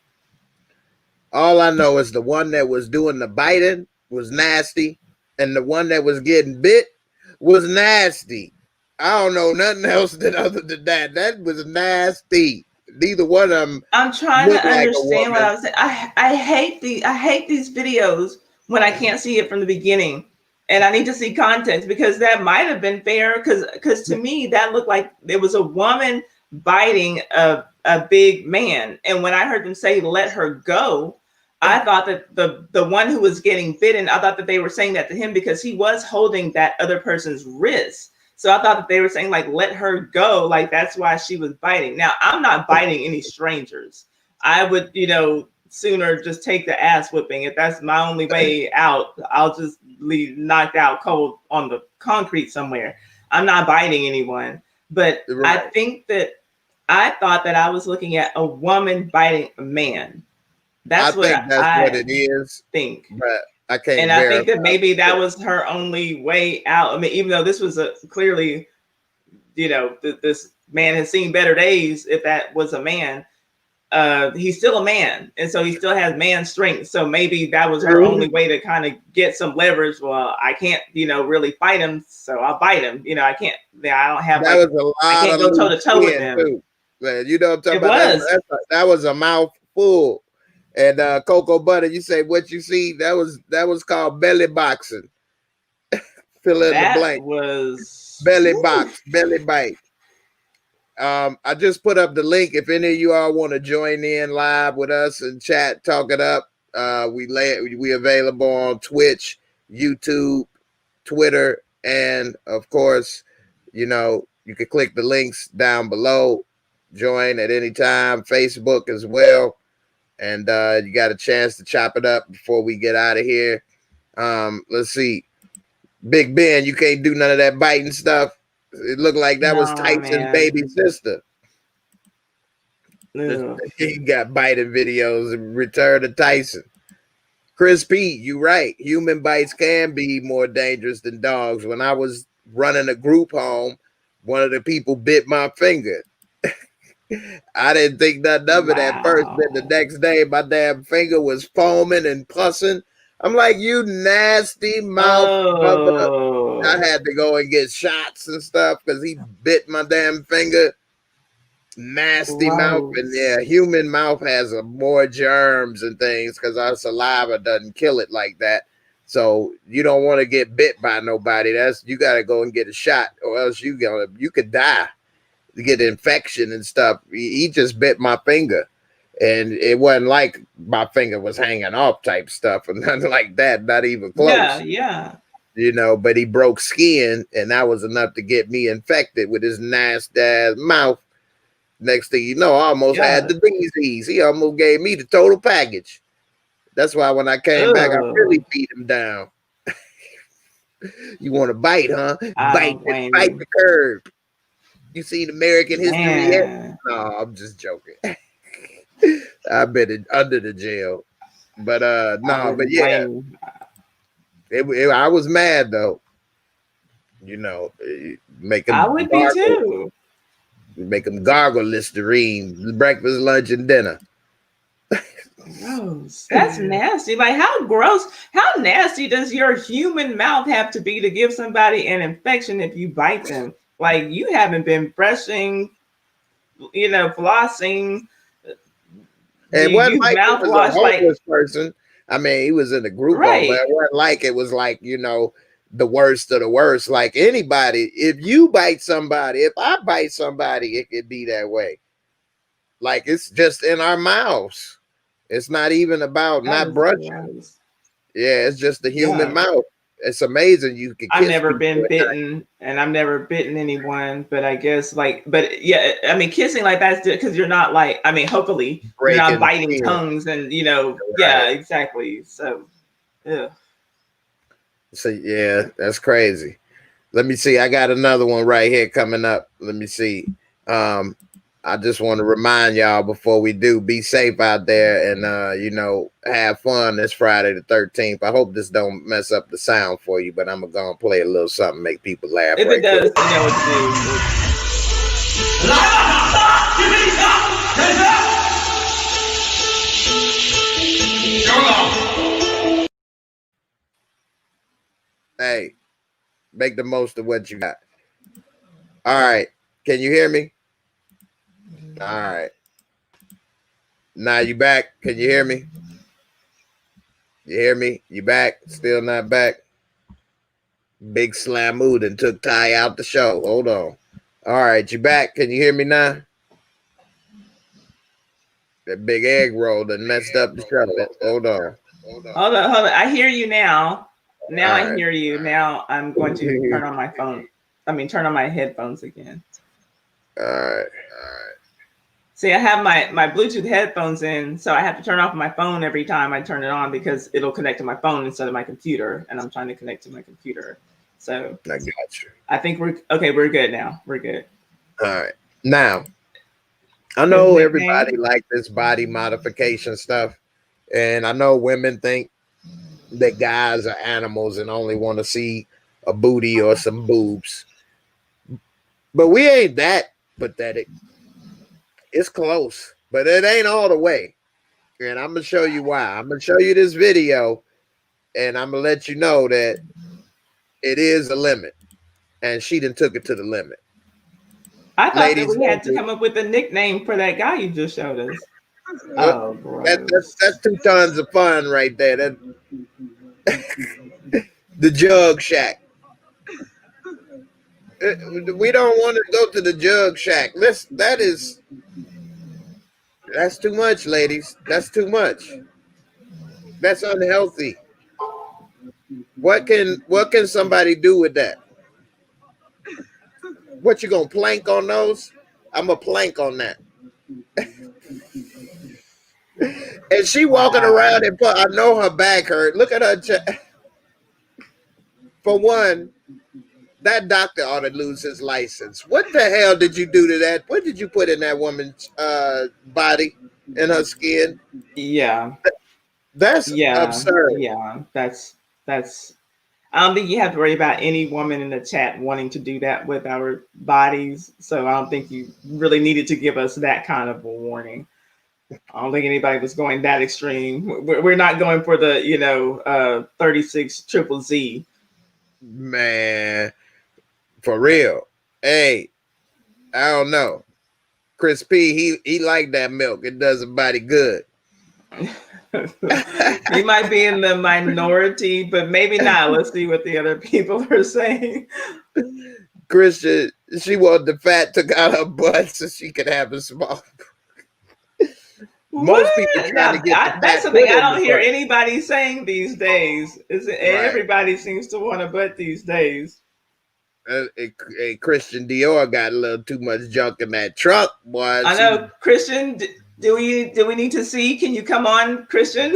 [SPEAKER 1] All I know is the one that was doing the biting was nasty, and the one that was getting bit was nasty. I don't know nothing else other than that. That was nasty. Neither one of them.
[SPEAKER 2] I'm trying to understand what I was saying. I hate these videos when I can't see it from the beginning, and I need to see context, because that might have been fair. Because to me that looked like it was a woman biting a big man, and when I heard them say "let her go," I thought that the one who was getting bitten, I thought that they were saying that to him because he was holding that other person's wrist. So I thought that they were saying like, let her go. Like, that's why she was biting. Now, I'm not biting any strangers. I would, sooner just take the ass whipping. If that's my only way out, I'll just leave knocked out cold on the concrete somewhere. I'm not biting anyone. But right. I thought that I was looking at a woman biting a man. That's what it is.
[SPEAKER 1] But I can't.
[SPEAKER 2] And I think that maybe that was her only way out. I mean, even though this was clearly, this man has seen better days. If that was a man, he's still a man, and so he still has man strength. So maybe that was her only way to kind of get some leverage. Well, I can't, really fight him, so I'll bite him. I can't. I don't have.
[SPEAKER 1] That was a lot. I can't go toe to toe with him. Too. Man, you know what I'm talking about? That was a mouthful. And Cocoa Butter, you say what you see? That was called belly boxing. Fill in the blank.
[SPEAKER 2] Was
[SPEAKER 1] belly bite. I just put up the link. If any of you all want to join in live with us and chat, talk it up. We available on Twitch, YouTube, Twitter, and of course, you can click the links down below. Join at any time. Facebook as well. And you got a chance to chop it up before we get out of here. Let's see. Big Ben, you can't do none of that biting stuff. It looked like that was
[SPEAKER 2] No,
[SPEAKER 1] Tyson's
[SPEAKER 2] man.
[SPEAKER 1] baby sister.
[SPEAKER 2] Ugh.
[SPEAKER 1] He got biting videos and Return to Tyson. Chris P, you right. Human bites can be more dangerous than dogs. When I was running a group home, one of the people bit my finger. I didn't think nothing of it at first. Then the next day, my damn finger was foaming and pussing. I'm like, you nasty mouth.
[SPEAKER 2] Oh.
[SPEAKER 1] I had to go and get shots and stuff because he bit my damn finger. Nasty mouth. And yeah, human mouth has more germs and things because our saliva doesn't kill it like that. So you don't want to get bit by nobody. You got to go and get a shot, or else you could die. Get infection and stuff. He just bit my finger, and it wasn't like my finger was hanging off type stuff or nothing like that. Not even close.
[SPEAKER 2] Yeah.
[SPEAKER 1] But he broke skin, and that was enough to get me infected with his nasty ass mouth. Next thing you know, I almost had the disease. He almost gave me the total package. That's why when I came back, I really beat him down. You want to bite, huh? Bite the curb. You seen American history yet? No, I'm just joking. I've been under the jail, but yeah, I was mad though. Make them.
[SPEAKER 2] I would be too.
[SPEAKER 1] Make them gargle Listerine, breakfast, lunch, and dinner.
[SPEAKER 2] Gross. That's nasty. Like, how gross, how nasty does your human mouth have to be to give somebody an infection if you bite them? Like, you haven't been brushing, flossing.
[SPEAKER 1] And one like it was a homeless person. I mean, he was in a group, but it wasn't like it was like, the worst of the worst. Like anybody, if you bite somebody, if I bite somebody, it could be that way. Like it's just in our mouths. It's not even about not brushing. Gross. Yeah, it's just the human mouth. It's amazing you can.
[SPEAKER 2] I've never been bitten, and I've never bitten anyone. But I guess kissing like that's because you're not like. I mean, hopefully you're not biting tongues, and yeah, exactly. So, yeah.
[SPEAKER 1] So yeah, that's crazy. Let me see. I got another one right here coming up. Let me see. I just want to remind y'all before we do, be safe out there and have fun this Friday the 13th. I hope this don't mess up the sound for you, but I'm gonna play a little something, make people laugh.
[SPEAKER 2] If it does, you know what
[SPEAKER 1] to do. Hey, make the most of what you got. All right. Can you hear me? All right. Now you back. Can you hear me? You hear me? You back? Still not back? Big Slamood and took Ty out the show. Hold on. All right, you back. Can you hear me now? That big egg roll that messed up the show. Hold on.
[SPEAKER 2] Hold on. I hear you now. Now I hear you. Now I'm going to turn on my phone. Turn on my headphones again.
[SPEAKER 1] All right.
[SPEAKER 2] See, I have my Bluetooth headphones in, so I have to turn off my phone every time I turn it on because it'll connect to my phone instead of my computer, and I'm trying to connect to my computer. So
[SPEAKER 1] I got you.
[SPEAKER 2] I think we're okay. We're good now. We're good.
[SPEAKER 1] All right. Now, I know everybody like this body modification stuff, and I know women think that guys are animals and only want to see a booty or some boobs, but we ain't that pathetic. It's close, but it ain't all the way. And I'm going to show you why. I'm going to show you this video, and I'm going to let you know that it is a limit. And she done took it to the limit.
[SPEAKER 2] I thought that we had to come up with a nickname for that guy you just showed us. Oh,
[SPEAKER 1] that's 2 tons of fun right there. The Jug Shack. We don't want to go to the Jug Shack. That's too much, ladies. That's too much. That's unhealthy. What can somebody do with that? What you gonna plank on those? I'm gonna plank on that. And she walking around and I know her back hurt. Look at her. for one, that doctor ought to lose his license. What the hell did you do to that? What did you put in that woman's body, in her skin?
[SPEAKER 2] Yeah.
[SPEAKER 1] That's
[SPEAKER 2] Yeah.
[SPEAKER 1] absurd.
[SPEAKER 2] Yeah. That's I don't think you have to worry about any woman in the chat wanting to do that with our bodies. So I don't think you really needed to give us that kind of a warning. I don't think anybody was going that extreme. We're not going for the 36 triple Z.
[SPEAKER 1] Man, for real. Hey, I don't know. Chris P, he liked that milk. It does a body good.
[SPEAKER 2] You might be in the minority, but maybe not. Let's see what the other people are saying.
[SPEAKER 1] Christian, she wanted the fat took out her butt so she could have a small. Most people trying to get
[SPEAKER 2] that's something I don't hear anybody saying these days. Everybody seems to want a butt these days.
[SPEAKER 1] Christian Dior got a little too much junk in that trunk, boy.
[SPEAKER 2] I know, Christian. Do we need to see? Can you come on, Christian,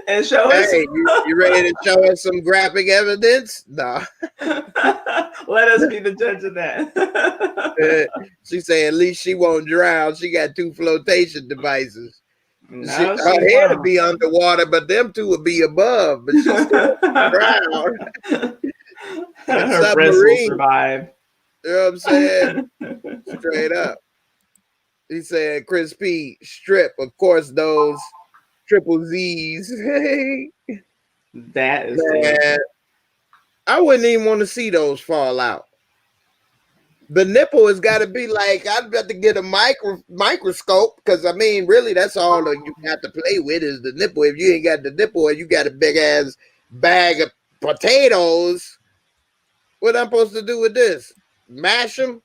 [SPEAKER 2] and show us?
[SPEAKER 1] Hey, you ready to show us some graphic evidence? No.
[SPEAKER 2] Let us be the judge of that.
[SPEAKER 1] She said at least she won't drown. She got 2 flotation devices.
[SPEAKER 2] No,
[SPEAKER 1] her head would be underwater, but them 2 would be above. But she's still drown.
[SPEAKER 2] Her breasts will survive.
[SPEAKER 1] You know what I'm saying? Straight up. He said, Chris P, strip. Of course, those triple Z's.
[SPEAKER 2] That is
[SPEAKER 1] man. I wouldn't even want to see those fall out. The nipple has got to be like, I'd have to get a microscope because, I mean, really, that's all you got to play with is the nipple. If you ain't got the nipple and you got a big-ass bag of potatoes, what I'm supposed to do with this? Mash them?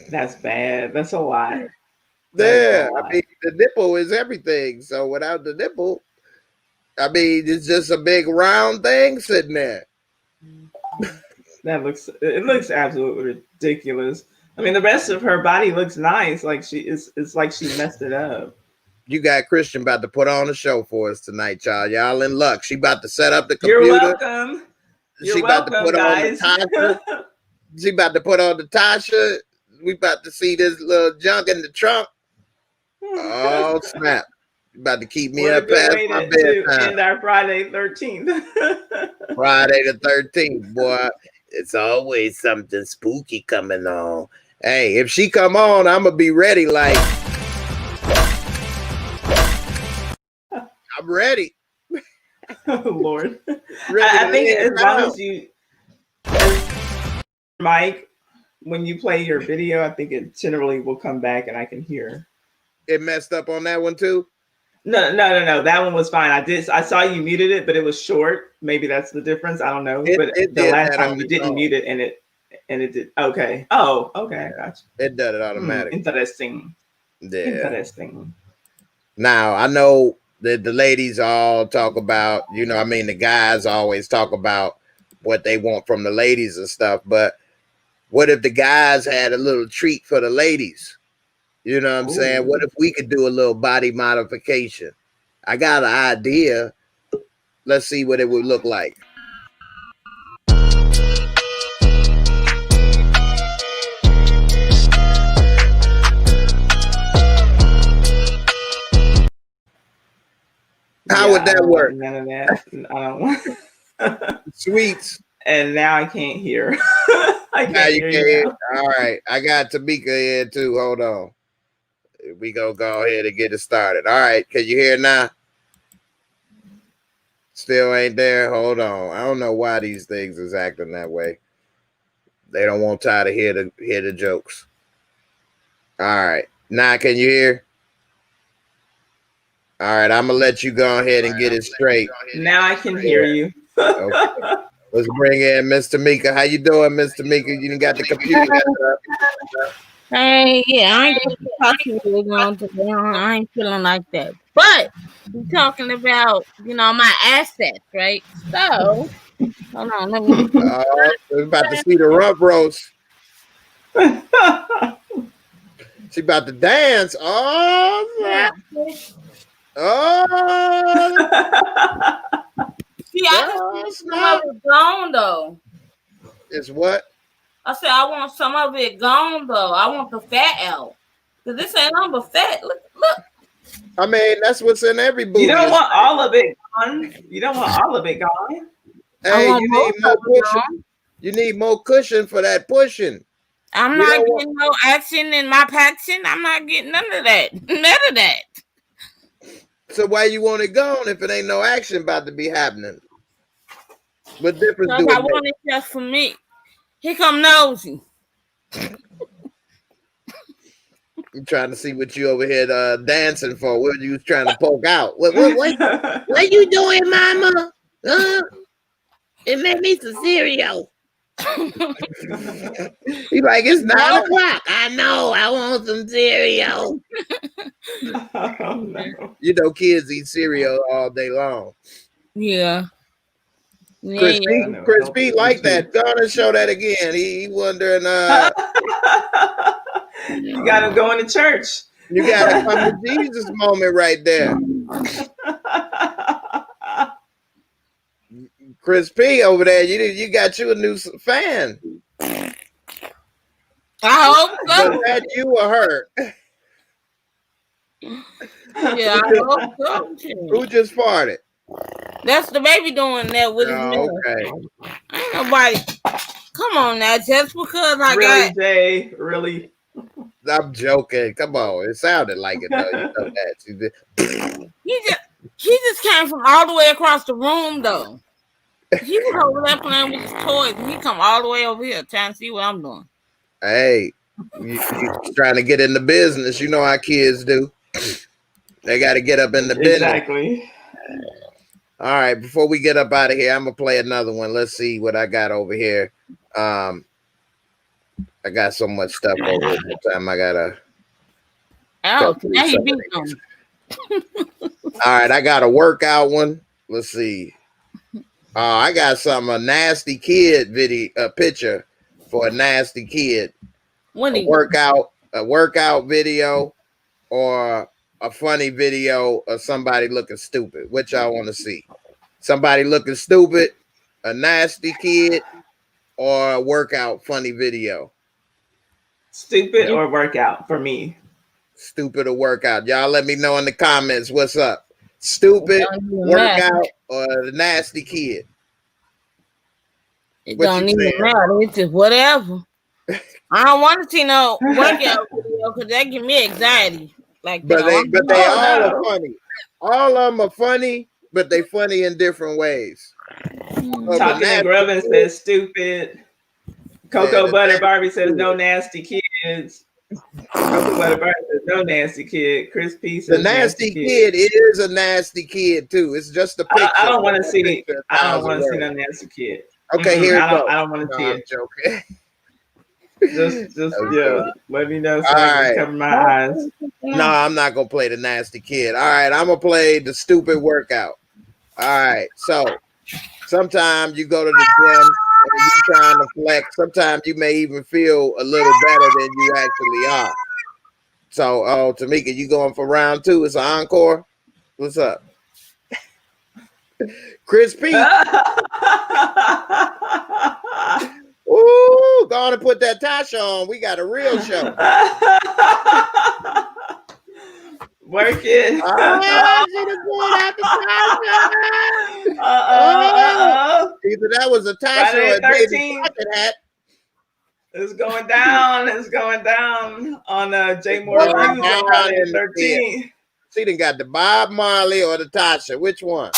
[SPEAKER 2] That's bad. That's a lot.
[SPEAKER 1] Yeah, I mean, the nipple is everything. So without the nipple, I mean, it's just a big round thing sitting there.
[SPEAKER 2] It looks absolutely ridiculous. I mean, the rest of her body looks nice. Like it's like she messed it up.
[SPEAKER 1] You got Christian about to put on a show for us tonight, y'all. Y'all in luck. She about to set up the computer.
[SPEAKER 2] You're welcome. She about to put
[SPEAKER 1] guys. On the Tasha. She about to put on the Tasha. We about to see this little junk in the trunk. Oh snap! You about to keep me up past my bedtime.
[SPEAKER 2] And our Friday 13th.
[SPEAKER 1] Friday the 13th, boy. It's always something spooky coming on. Hey, if she come on, I'm gonna be ready. Like I'm ready.
[SPEAKER 2] Oh Lord, I think as long as you, Mike, when you play your video, I think it generally will come back and I can hear.
[SPEAKER 1] It messed up on that one too?
[SPEAKER 2] No. That one was fine. I saw you muted it, but it was short. Maybe that's the difference. I don't know. But the last time you didn't mute it and it did. Okay. Oh, okay. I got you.
[SPEAKER 1] It did it automatically.
[SPEAKER 2] Interesting.
[SPEAKER 1] Yeah.
[SPEAKER 2] Interesting.
[SPEAKER 1] Now I know that the ladies all talk about, the guys always talk about what they want from the ladies and stuff, but what if the guys had a little treat for the ladies? You know what I'm saying? What if we could do a little body modification? I got an idea. Let's see what it would look like. How would that work?
[SPEAKER 2] None of that. I don't want
[SPEAKER 1] Sweets.
[SPEAKER 2] And now I can't hear. I
[SPEAKER 1] can't hear you. All right. I got Tamika here too. Hold on. We gonna go ahead and get it started. All right. Can you hear now? Still ain't there. Hold on. I don't know why these things is acting that way. They don't want Ty to hear the jokes. All right. Now can you hear? All right. I'm gonna let you go ahead and get it straight.
[SPEAKER 2] Now I can hear you.
[SPEAKER 1] Okay. Let's bring in Miss Tamika. How you doing, Miss Tamika? You didn't got the computer.
[SPEAKER 6] Hey, yeah, I ain't gonna talk to you long today. I ain't feeling like that. But we're talking about, my assets, right? So, hold on, let me.
[SPEAKER 1] We're about to see the rump roast. She about to dance. Oh, yeah. Oh.
[SPEAKER 6] See, I can see some of it gone though.
[SPEAKER 1] It's what?
[SPEAKER 6] I said I want some of it gone though. I want the fat out. Cause this ain't nothing but fat. Look.
[SPEAKER 1] I mean, that's what's in every booty.
[SPEAKER 2] You don't want all of it gone. You don't want all of it gone.
[SPEAKER 1] Hey, you need more cushion. You need more cushion for that pushing.
[SPEAKER 6] I'm not getting no action in my paction. I'm not getting none of that. None of that.
[SPEAKER 1] So why you want it gone if it ain't no action about to be happening? What difference do it make?
[SPEAKER 6] I want it just for me. Here come Nosy.
[SPEAKER 1] I'm trying to see what you over here dancing for. What you was trying to poke out? What you doing, Mama? It made me some cereal. He's like, it's 9 o'clock. I know. I want some cereal.
[SPEAKER 2] Oh, no.
[SPEAKER 1] You know, kids eat cereal all day long.
[SPEAKER 6] Yeah.
[SPEAKER 1] Chris P like that. Gonna show that again. He wondering.
[SPEAKER 2] You got him going to church.
[SPEAKER 1] You got to come to Jesus moment right there. Chris P over there, you got you a new fan.
[SPEAKER 6] I hope so.
[SPEAKER 1] Was that you or her?
[SPEAKER 6] Yeah, I hope so.
[SPEAKER 1] Who just farted?
[SPEAKER 6] That's the baby doing that with his mouth.
[SPEAKER 1] Okay.
[SPEAKER 6] Ain't nobody. Come on now, just because I
[SPEAKER 2] really,
[SPEAKER 6] got
[SPEAKER 2] Jay, really.
[SPEAKER 1] I'm joking. Come on, it sounded like it though. You know that.
[SPEAKER 6] He just came from all the way across the room though. He was over there playing with his toys, and he come all the way over here trying to see what I'm doing.
[SPEAKER 1] Hey, you trying to get in the business? You know how kids do. They got to get up in the business.
[SPEAKER 2] Exactly.
[SPEAKER 1] All right, before we get up out of here, I'm gonna play another one. Let's see what I got over here. I got so much stuff over here. Time I gotta.
[SPEAKER 6] Oh, now he beat them.
[SPEAKER 1] All right, I got a workout one. Let's see. I got a nasty kid picture for a nasty kid. A workout video, or a funny video of somebody looking stupid. Which y'all want to see? Somebody looking stupid, a nasty kid, or a workout funny video?
[SPEAKER 2] Stupid or workout for me?
[SPEAKER 1] Stupid or workout? Y'all let me know in the comments what's up. Stupid, workout, or the nasty kid?
[SPEAKER 6] It don't even matter. It's just whatever. I don't want to see no workout video because that give me anxiety. Like,
[SPEAKER 1] but they all are funny. All of them are funny, but they funny in different ways.
[SPEAKER 2] Talking and Grubbin says stupid. Cocoa Butter Barbie says no nasty kids. Cocoa Butter Barbie says no nasty kid. Chris P says
[SPEAKER 1] the nasty kid is a nasty kid too. It's just a picture.
[SPEAKER 2] I don't want to see. I don't want to see no nasty kid.
[SPEAKER 1] Okay, here it goes.
[SPEAKER 2] I don't want to see it.
[SPEAKER 1] Joking.
[SPEAKER 2] Just yeah. Let me know so I can cover my eyes.
[SPEAKER 1] No, I'm not gonna play the nasty kid. All right, I'm gonna play the stupid workout. All right, so sometimes you go to the gym and you're trying to flex. Sometimes you may even feel a little better than you actually are. So, Tamika, you going for round 2? It's an encore. What's up? Chris P. Ooh, go on and put that Tasha on. We got a real show.
[SPEAKER 2] Work it.
[SPEAKER 1] Either that was a Tasha or a baby pocket hat.
[SPEAKER 2] It's going down. It's going down on JAYMOOREREVIEWS on Friday the 13th.
[SPEAKER 1] She done got the Bob Marley or the Tasha. Which one?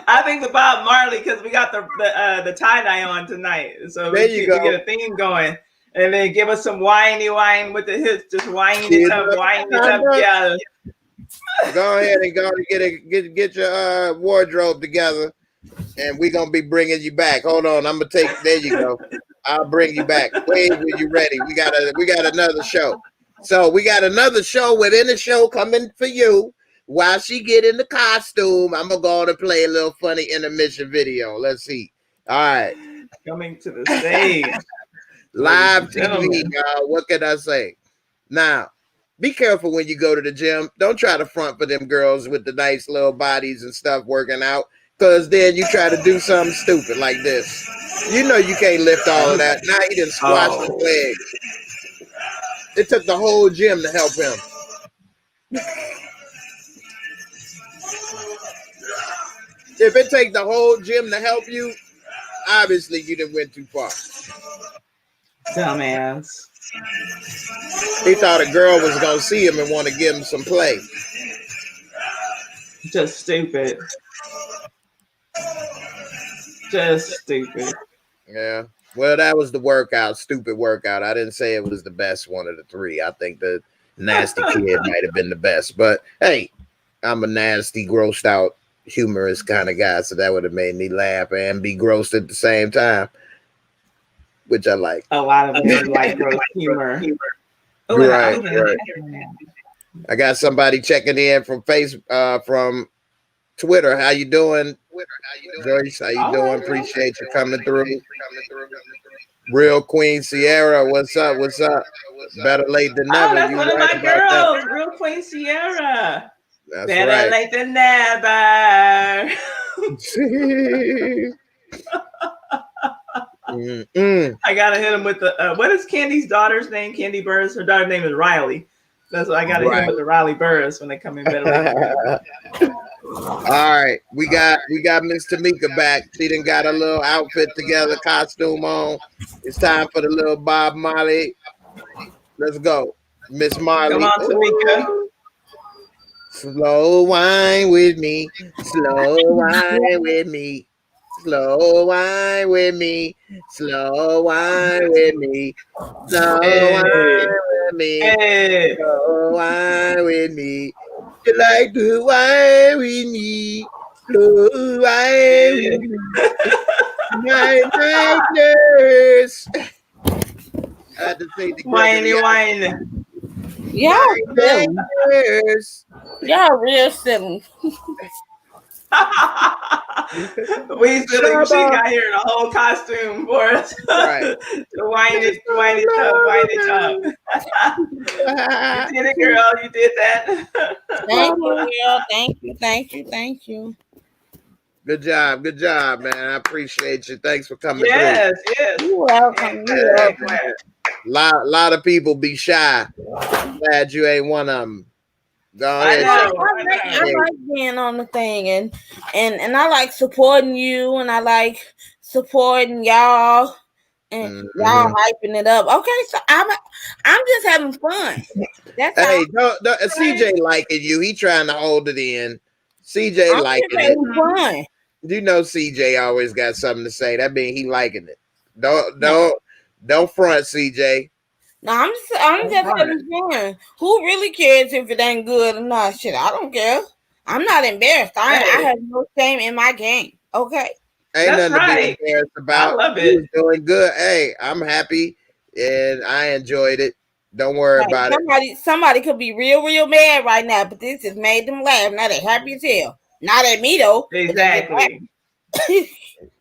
[SPEAKER 2] I think the Bob Marley because we got the tie-dye on tonight. So we get a theme going. And then give us some whiny wine with the hips. Just whine it up, yeah.
[SPEAKER 1] Go ahead and get your wardrobe together. And we're going to be bringing you back. Hold on. I'm going to there you go. I'll bring you back. Wait when you're ready. We got another show. So we got another show within the show coming for you. While she get in the costume, I'm going to go on and play a little funny intermission video. Let's see. All right.
[SPEAKER 2] Coming to the stage.
[SPEAKER 1] Live TV, y'all. What can I say? Now, be careful when you go to the gym. Don't try to front for them girls with the nice little bodies and stuff working out. Cause then you try to do something stupid like this. You know you can't lift all of that. Now he done squashed his leg. It took the whole gym to help him. If it take the whole gym to help you, obviously you didn't went too far.
[SPEAKER 2] Dumbass.
[SPEAKER 1] He thought a girl was gonna see him and want to give him some play.
[SPEAKER 2] Just stupid. Just stupid.
[SPEAKER 1] Yeah. Well, that was the workout, stupid workout. I didn't say it was the best one of the three. I think the nasty kid might have been the best. But hey, I'm a nasty, grossed out, humorous kind of guy, so that would have made me laugh and be grossed at the same time, which I like.
[SPEAKER 2] A lot of them like gross humor. Oh,
[SPEAKER 1] right. I got somebody checking in from from Twitter. How you doing? Joyce, how you doing? Appreciate you coming through. Real Queen Sierra, what's up? What's up? Better late than never.
[SPEAKER 2] Oh, that's
[SPEAKER 1] you
[SPEAKER 2] one of
[SPEAKER 1] right
[SPEAKER 2] my
[SPEAKER 1] about
[SPEAKER 2] girls, Real Queen Sierra.
[SPEAKER 1] That's
[SPEAKER 2] Better
[SPEAKER 1] right.
[SPEAKER 2] late than never. I gotta hit him with the what is Candy's daughter's name? Candy Burris. Her daughter's name is Riley. That's why I gotta hit him with the Riley Burris when they come in better.
[SPEAKER 1] All right, we got Miss Tamika back. She done got a little outfit together, costume on. It's time for the little Bob Marley. Let's go, Miss Marley.
[SPEAKER 2] Come on, Tamika.
[SPEAKER 1] Ooh. Slow wine with me, slow wine with me, slow wine with me, slow wine with me, slow wine with me, slow wine with me. You like to wine with me, slow wine with me, my nurse. I had to say the
[SPEAKER 2] wine.
[SPEAKER 6] Y'all real silly.
[SPEAKER 2] We silly. She got here in a whole costume for us.
[SPEAKER 1] Right.
[SPEAKER 2] Wind it up. You did it, girl. You did that.
[SPEAKER 6] Thank you.
[SPEAKER 1] Good job, man. I appreciate you. Thanks for coming through.
[SPEAKER 2] Yes.
[SPEAKER 6] You're welcome.
[SPEAKER 1] Lot of people be shy. Glad you ain't one of them. Go ahead.
[SPEAKER 6] I like being on the thing and I like supporting you and I like supporting y'all and y'all hyping it up. Okay, so I'm just having fun. That's
[SPEAKER 1] hey, CJ liking you. He trying to hold it in. CJ liking it.
[SPEAKER 6] Fun.
[SPEAKER 1] You know CJ always got something to say. That means he liking it. Don't front, CJ.
[SPEAKER 6] No, I'm just having fun. Who really cares if it ain't good or not? Shit, I don't care. I'm not embarrassed. I have no shame in my game. Okay.
[SPEAKER 1] Ain't nothing to be embarrassed about.
[SPEAKER 2] I love it.
[SPEAKER 1] You're doing good. Hey, I'm happy and I enjoyed it. Don't worry about it.
[SPEAKER 6] Somebody could be real mad right now, but this has made them laugh. Now they're happy as hell. Not at me though.
[SPEAKER 2] Exactly.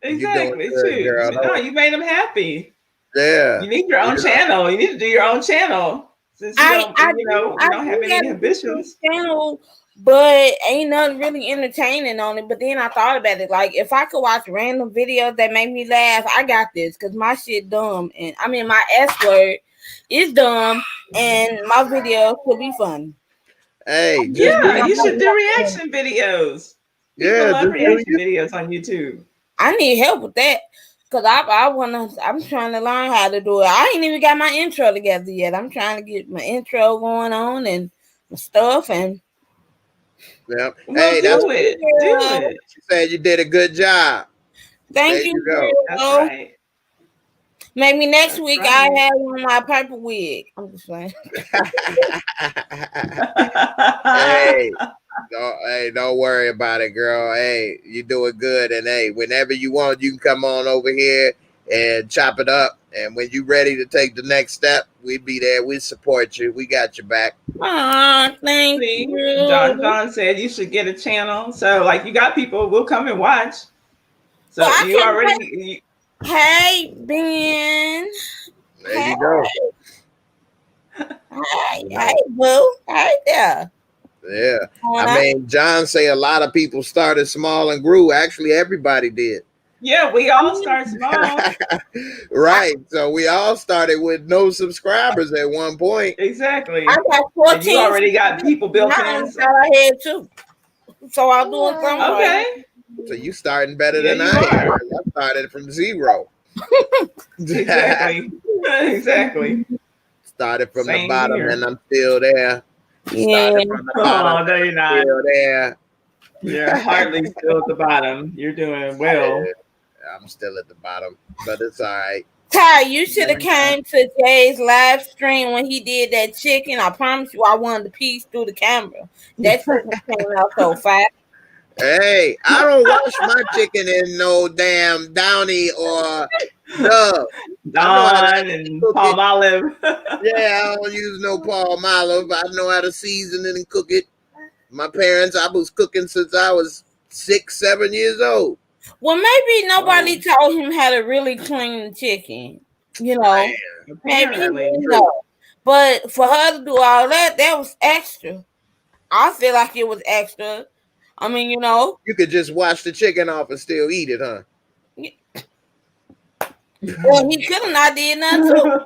[SPEAKER 2] Exactly.
[SPEAKER 1] Good, girl.
[SPEAKER 2] No, you made them happy.
[SPEAKER 1] Yeah.
[SPEAKER 2] You need your own channel. You need to do your own channel. Since you don't have any ambitions.
[SPEAKER 6] Channel, but ain't nothing really entertaining on it. But then I thought about it. Like, if I could watch random videos that make me laugh, I got this. Because my shit dumb. And I mean, my S word is dumb. And my videos could be fun.
[SPEAKER 1] Hey.
[SPEAKER 2] You should do reaction videos. People love reaction videos on YouTube.
[SPEAKER 6] I need help with that. Cause I'm trying to learn how to do it. I ain't even got my intro together yet. I'm trying to get my intro going on and my stuff and.
[SPEAKER 1] Yeah.
[SPEAKER 2] Well, hey, do it.
[SPEAKER 1] She said you did a good job.
[SPEAKER 6] Thank you.
[SPEAKER 1] Go.
[SPEAKER 2] That's right.
[SPEAKER 6] Maybe next week I have on my purple wig. I'm just playing.
[SPEAKER 1] Hey, don't worry about it, girl. Hey, you're doing good. And hey, whenever you want, you can come on over here and chop it up. And when you're ready to take the next step, we'll be there. We support you. We got your back.
[SPEAKER 6] Thank you.
[SPEAKER 2] John said you should get a channel. So, like, you got people, we'll come and watch. So you already.
[SPEAKER 6] Hey, Ben.
[SPEAKER 1] There you go.
[SPEAKER 6] Hey, boo. Hey there.
[SPEAKER 1] Yeah. I mean, John say a lot of people started small and grew. Actually, everybody did.
[SPEAKER 2] Yeah, we all start small.
[SPEAKER 1] Right. So we all started with no subscribers at one point.
[SPEAKER 2] Exactly.
[SPEAKER 6] I got 14.
[SPEAKER 2] And you already got people built in.
[SPEAKER 6] So I had too. So I'm doing something
[SPEAKER 2] Okay.
[SPEAKER 6] right.
[SPEAKER 1] So you starting better
[SPEAKER 2] Yeah,
[SPEAKER 1] than
[SPEAKER 2] you
[SPEAKER 1] I
[SPEAKER 2] are.
[SPEAKER 1] am. I started from 0.
[SPEAKER 2] Exactly. Exactly.
[SPEAKER 1] Started from the
[SPEAKER 2] Same
[SPEAKER 1] bottom
[SPEAKER 2] here.
[SPEAKER 1] and I'm still there.
[SPEAKER 6] Yeah.
[SPEAKER 1] Started from the bottom.
[SPEAKER 2] Oh, no, you're not.
[SPEAKER 1] Still there.
[SPEAKER 2] You're hardly still at the bottom. You're doing well.
[SPEAKER 1] Yeah, I'm still at the bottom, but it's all right.
[SPEAKER 6] Ty, you should have came to Jay's live stream when he did that chicken. I promise you, I wanted to piece through the camera. That chicken came out so fast.
[SPEAKER 1] Hey, I don't wash my chicken in no damn Downy or Dove.
[SPEAKER 2] Dawn and palm olive.
[SPEAKER 1] Yeah, I don't use no palm olive. I know how to season it and cook it. My parents, I was cooking since I was 6, 7 years old.
[SPEAKER 6] Well, maybe nobody told him how to really clean the chicken. You know, maybe he didn't know. But for her to do all that, that was extra. I feel like it was extra. I mean, you know,
[SPEAKER 1] you could just wash the chicken off and still eat it, huh?
[SPEAKER 6] Well, he could have not did nothing too.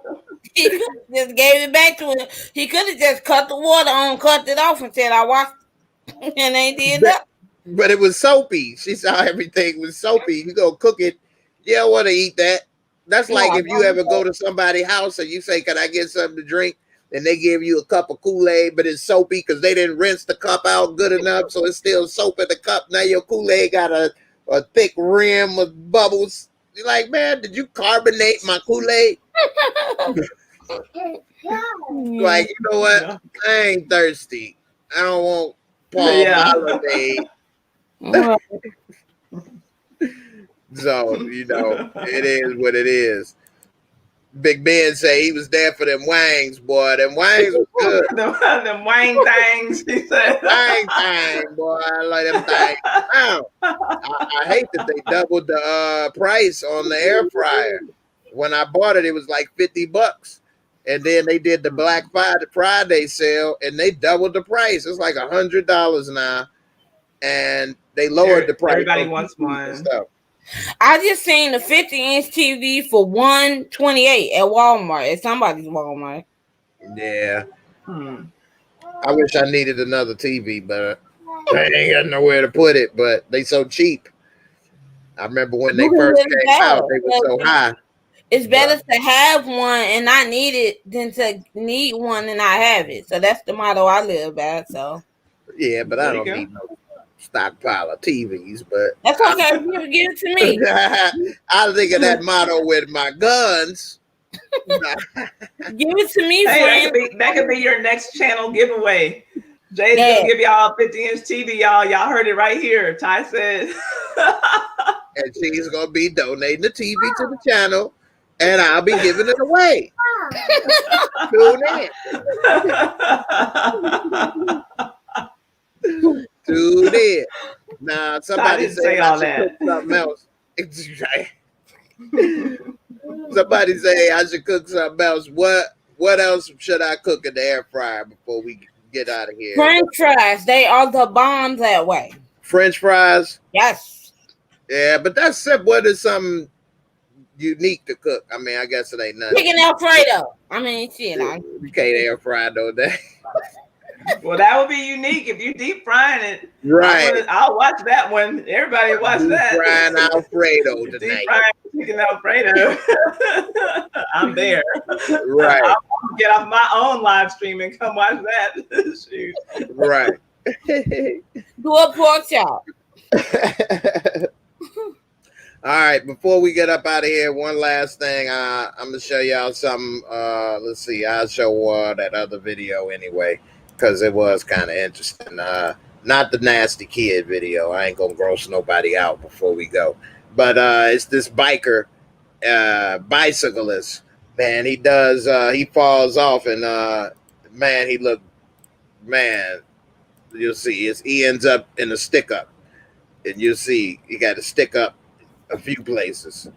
[SPEAKER 6] He could have just gave it back to him. He could have just cut the water on, cut it off, and said, "I washed," and they did that.
[SPEAKER 1] But it was soapy. She saw everything was soapy. You go cook it. You don't want to eat that. That's like if you ever go to somebody's house and you say, "Can I get something to drink?" And they give you a cup of Kool-Aid, but it's soapy because they didn't rinse the cup out good enough, so it's still soap in the cup. Now your Kool-Aid got a thick rim of bubbles. You're like, man, did you carbonate my Kool-Aid? Like, you know what? I ain't thirsty. I don't want Palmolive. So, you know, it is what it is. Big Ben say he was there for them wangs, boy. Them wangs was good.
[SPEAKER 2] them wang things, he said.
[SPEAKER 1] Wang thang, boy. I like them things. Wow. I hate that they doubled the price on the air fryer. When I bought it, it was like $50. And then they did the Black Friday sale and they doubled the price. It's like $100 now. And they lowered the price.
[SPEAKER 2] Everybody wants one.
[SPEAKER 6] Stuff. I just seen the 50-inch TV for $128 at Walmart, at somebody's Walmart.
[SPEAKER 1] Yeah. I wish I needed another TV, but I ain't got nowhere to put it. But they so cheap. I remember when they first came out, they were so high.
[SPEAKER 6] It's better to have one and not need it than to need one and not have it. So that's the motto I live by. So
[SPEAKER 1] yeah, but I don't need no stockpile of TVs, but
[SPEAKER 6] that's okay. Give it to me.
[SPEAKER 1] I think of that motto with my guns.
[SPEAKER 6] Give it to me,
[SPEAKER 2] friend. That could be your next channel giveaway. Jay's gonna give y'all a 50-inch TV, y'all. Y'all heard it right here. Ty said.
[SPEAKER 1] And she's gonna be donating the TV to the channel, and I'll be giving it away. Tune in. Now somebody say I should cook something else. Somebody say I should cook something else. What else should I cook in the air fryer before we get out of here?
[SPEAKER 6] French fries. They are the bomb that way.
[SPEAKER 1] French fries?
[SPEAKER 6] Yes.
[SPEAKER 1] Yeah, but that's simple. What is something unique to cook? I mean, I guess it ain't nothing.
[SPEAKER 6] Chicken Alfredo. I mean, shit.
[SPEAKER 1] You can't air fry no day.
[SPEAKER 2] Well, that would be unique if you deep frying it.
[SPEAKER 1] Right.
[SPEAKER 2] I'll watch that one. Everybody watch that.
[SPEAKER 1] Frying Alfredo tonight.
[SPEAKER 2] Deep frying chicken Alfredo. I'm there.
[SPEAKER 1] Right.
[SPEAKER 2] I'll get off my own live stream and come watch that. Shoot.
[SPEAKER 1] Right.
[SPEAKER 6] Do a pork chop.
[SPEAKER 1] All right, before we get up out of here, one last thing. I'm gonna show y'all something. Let's see. I'll show that other video anyway, because it was kind of interesting. Not the nasty kid video. I ain't gonna gross nobody out before we go. But it's this biker, bicyclist. Man, he falls off and you'll see he ends up in a stick up. And you'll see he got to stick up a few places.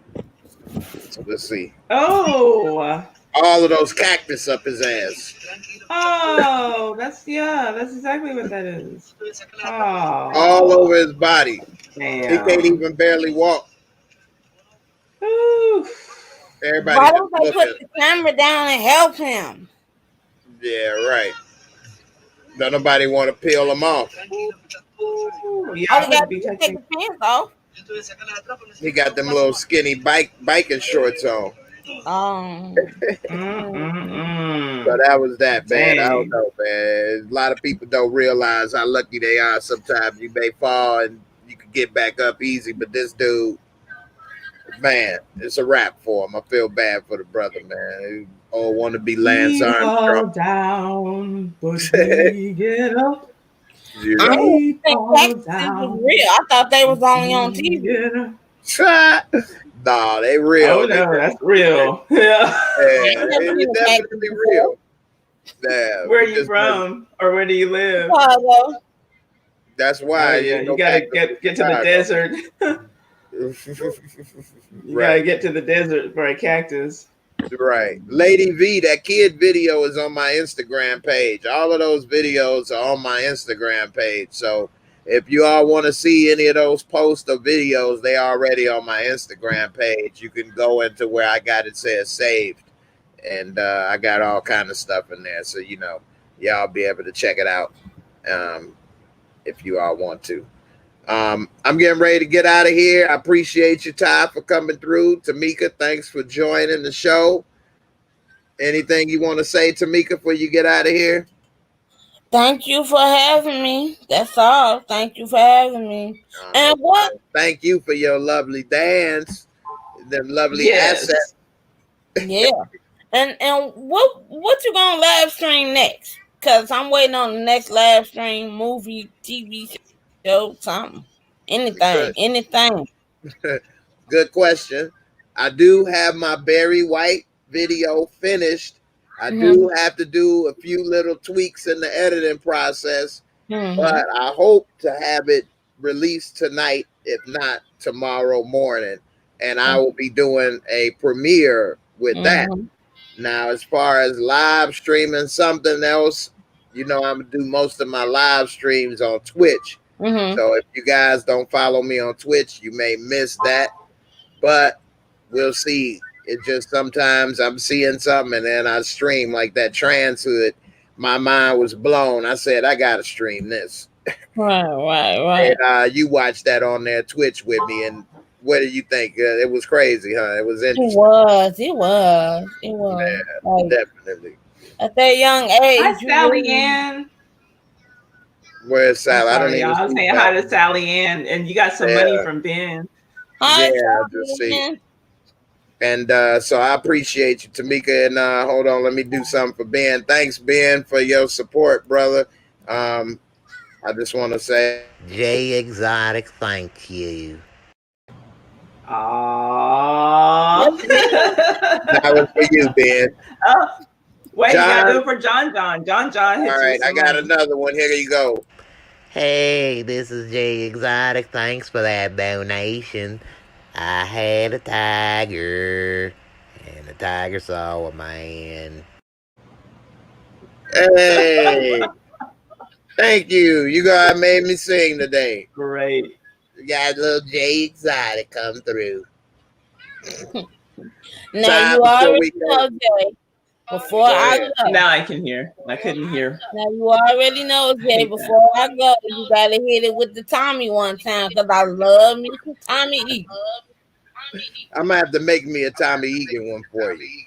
[SPEAKER 1] So let's see.
[SPEAKER 2] Oh.
[SPEAKER 1] all of those cactus up his ass.
[SPEAKER 2] Oh, that's exactly what that is. Oh,
[SPEAKER 1] All over his body. He can't
[SPEAKER 2] damn.
[SPEAKER 1] even barely walk.
[SPEAKER 2] Ooh.
[SPEAKER 1] Everybody
[SPEAKER 6] Why
[SPEAKER 1] just
[SPEAKER 6] don't they put
[SPEAKER 1] looking.
[SPEAKER 6] the camera down and help him?
[SPEAKER 1] Yeah, right. Don't nobody want to peel him off.
[SPEAKER 2] Ooh. Yeah,
[SPEAKER 6] All
[SPEAKER 2] I
[SPEAKER 6] you
[SPEAKER 2] would
[SPEAKER 6] gotta
[SPEAKER 2] be
[SPEAKER 6] do is take
[SPEAKER 2] texting.
[SPEAKER 6] the pants off.
[SPEAKER 1] He got them little skinny biking shorts on. So that was that, man. I don't
[SPEAKER 2] Dang.
[SPEAKER 1] know, man. A lot of people don't realize how lucky they are. Sometimes you may fall and you can get back up easy, but this dude, man, it's a wrap for him. I feel bad for the brother, man. Oh, want to be Lance
[SPEAKER 2] We fall
[SPEAKER 1] Armstrong.
[SPEAKER 2] down, but we get up.
[SPEAKER 1] You
[SPEAKER 6] I
[SPEAKER 1] know.
[SPEAKER 6] don't
[SPEAKER 2] We
[SPEAKER 6] think
[SPEAKER 2] fall
[SPEAKER 6] cactuses was
[SPEAKER 2] down.
[SPEAKER 6] real. I thought they was only on
[SPEAKER 2] We
[SPEAKER 6] TV.
[SPEAKER 2] get up.
[SPEAKER 1] Nah, they real.
[SPEAKER 2] Oh no, that's real. Yeah.
[SPEAKER 1] Yeah,
[SPEAKER 6] I never seen
[SPEAKER 1] it's
[SPEAKER 6] a cactus
[SPEAKER 1] definitely
[SPEAKER 6] before.
[SPEAKER 1] real. Yeah,
[SPEAKER 2] Where are
[SPEAKER 1] we
[SPEAKER 2] you
[SPEAKER 1] just
[SPEAKER 2] from, or where do you live?
[SPEAKER 6] Chicago.
[SPEAKER 1] that's
[SPEAKER 2] Oh
[SPEAKER 1] why
[SPEAKER 2] yeah,
[SPEAKER 1] you
[SPEAKER 2] you
[SPEAKER 1] know
[SPEAKER 2] gotta
[SPEAKER 1] cactus
[SPEAKER 2] get to the
[SPEAKER 1] Chicago.
[SPEAKER 2] desert. You gotta
[SPEAKER 1] Right,
[SPEAKER 2] get to the desert for a cactus.
[SPEAKER 1] right. Lady V, that kid video is on my Instagram page. All of those videos are on my Instagram page. So if you all want to see any of those posts or videos, they already on my Instagram page. You can go into where I got it says saved, and I got all kind of stuff in there. So y'all be able to check it out if you all want to. I'm getting ready to get out of here. I appreciate your time for coming through. Tamika, thanks for joining the show. Anything you want to say, Tamika, before you get out of here?
[SPEAKER 6] Thank you for having me. That's all. Thank you for having me.
[SPEAKER 1] No
[SPEAKER 6] And what?
[SPEAKER 1] problem. Thank you for your lovely dance, them lovely
[SPEAKER 2] Yes.
[SPEAKER 1] assets.
[SPEAKER 6] Yeah. And what you gonna live stream next? Cause I'm waiting on the next live stream, movie, TV show, something, anything.
[SPEAKER 1] Good question. I do have my Barry White video finished. I do have to do a few little tweaks in the editing process, but I hope to have it released tonight, if not tomorrow morning. And I will be doing a premiere with that. Now, as far as live streaming something else, I'm gonna do most of my live streams on Twitch. So if you guys don't follow me on Twitch, you may miss that. But we'll see. It just sometimes I'm seeing something and then I stream like that Transhood. My mind was blown. I said, I gotta stream this.
[SPEAKER 6] Right.
[SPEAKER 1] And you watched that on there Twitch with me, and what do you think? It was crazy, huh? It was interesting.
[SPEAKER 6] It was.
[SPEAKER 1] Yeah,
[SPEAKER 6] Like,
[SPEAKER 1] definitely.
[SPEAKER 6] at that young age.
[SPEAKER 2] Hi, Sally Ann.
[SPEAKER 1] Where's Sally? I don't
[SPEAKER 2] Sorry,
[SPEAKER 1] even
[SPEAKER 2] y'all. I was
[SPEAKER 1] see
[SPEAKER 2] saying hi to Sally Ann, and you got some money from Ben.
[SPEAKER 6] Hi,
[SPEAKER 1] I just see. And so I appreciate you, Tamika. And hold on, let me do something for Ben. Thanks, Ben, for your support, brother. I just want to say,
[SPEAKER 7] Jay Exotic, thank you.
[SPEAKER 2] Aww.
[SPEAKER 1] that was for you, Ben.
[SPEAKER 2] Oh, wait,
[SPEAKER 1] John,
[SPEAKER 2] you gotta do it for John. John hit
[SPEAKER 1] all
[SPEAKER 2] you.
[SPEAKER 1] right, I got another one. Here you go.
[SPEAKER 7] Hey, this is Jay Exotic. Thanks for that donation. I had a tiger, and the tiger saw a man.
[SPEAKER 1] Hey, thank you. You guys made me sing today.
[SPEAKER 2] Great.
[SPEAKER 1] You got a little Jay Exotic come through.
[SPEAKER 6] Now you already know, Jay. Before I go.
[SPEAKER 2] Now I can hear. I couldn't hear.
[SPEAKER 6] Now you already know, Jay. Before I go, you gotta hit it with the Tommy one time, because I love me some Tommy Egan.
[SPEAKER 1] I'm gonna have to make me a Tommy Egan one for you.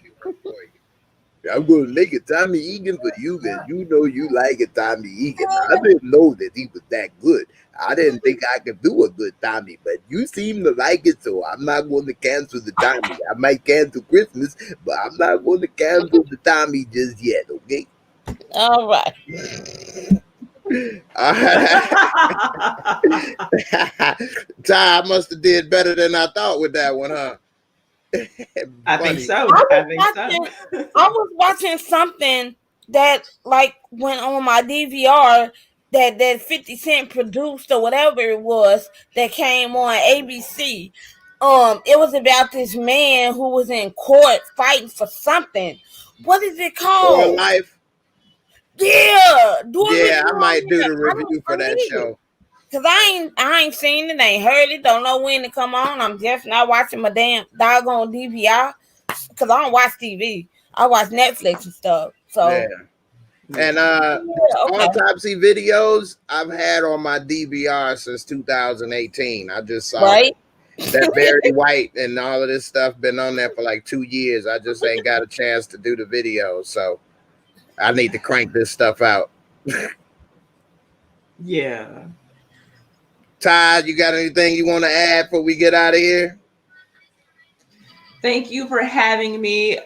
[SPEAKER 1] I'm gonna make a Tommy Egan for you because you know you like a Tommy Egan. I didn't know that he was that good. I didn't think I could do a good Tommy, but you seem to like it, so I'm not going to cancel the Tommy. I might cancel Christmas, but I'm not going to cancel the Tommy just yet, okay?
[SPEAKER 6] All right.
[SPEAKER 1] Ty must have did better than I thought with that one, huh?
[SPEAKER 2] I think so.
[SPEAKER 6] I was watching something that like went on my DVR that 50 Cent produced or whatever it was that came on ABC. It was about this man who was in court fighting for something. What is it
[SPEAKER 1] For
[SPEAKER 6] called?
[SPEAKER 1] life.
[SPEAKER 6] Yeah, do a
[SPEAKER 1] Yeah,
[SPEAKER 6] review
[SPEAKER 1] I might
[SPEAKER 6] on
[SPEAKER 1] do
[SPEAKER 6] that.
[SPEAKER 1] the
[SPEAKER 6] I don't
[SPEAKER 1] review for that
[SPEAKER 6] believe it.
[SPEAKER 1] show.
[SPEAKER 6] Cause I ain't seen it, ain't heard it, don't know when to come on. I'm just not watching my damn doggone DVR. Cause I don't watch TV. I watch Netflix and stuff.
[SPEAKER 1] Yeah.
[SPEAKER 6] So
[SPEAKER 1] And
[SPEAKER 6] yeah, okay.
[SPEAKER 1] autopsy videos I've had on my DVR since 2018. I just saw
[SPEAKER 6] Right?
[SPEAKER 1] that Barry White and all of this stuff been on there for like 2 years. I just ain't got a chance to do the videos. So I need to crank this stuff out.
[SPEAKER 2] Yeah.
[SPEAKER 1] Todd, you got anything you want to add before we get out of here?
[SPEAKER 2] Thank you for having me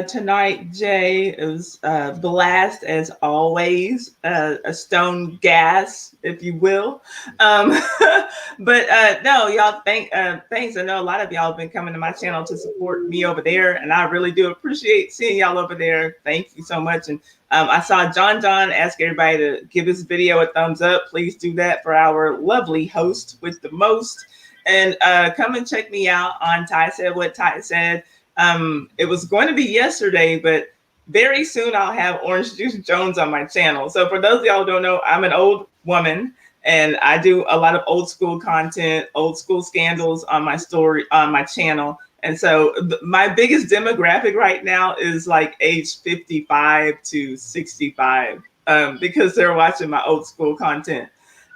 [SPEAKER 2] tonight, Jay. It was a blast as always, a stone gas, if you will. But no, y'all, thanks. I know a lot of y'all have been coming to my channel to support me over there, and I really do appreciate seeing y'all over there. Thank you so much. And I saw John ask everybody to give this video a thumbs up. Please do that for our lovely host with the most. And come and check me out on Ty Said What Ty Said. It was going to be yesterday, but very soon I'll have Orange Juice Jones on my channel. So for those of y'all who don't know, I'm an old woman and I do a lot of old school content, old school scandals on my story, on my channel. And so my biggest demographic right now is like age 55 to 65 because they're watching my old school content.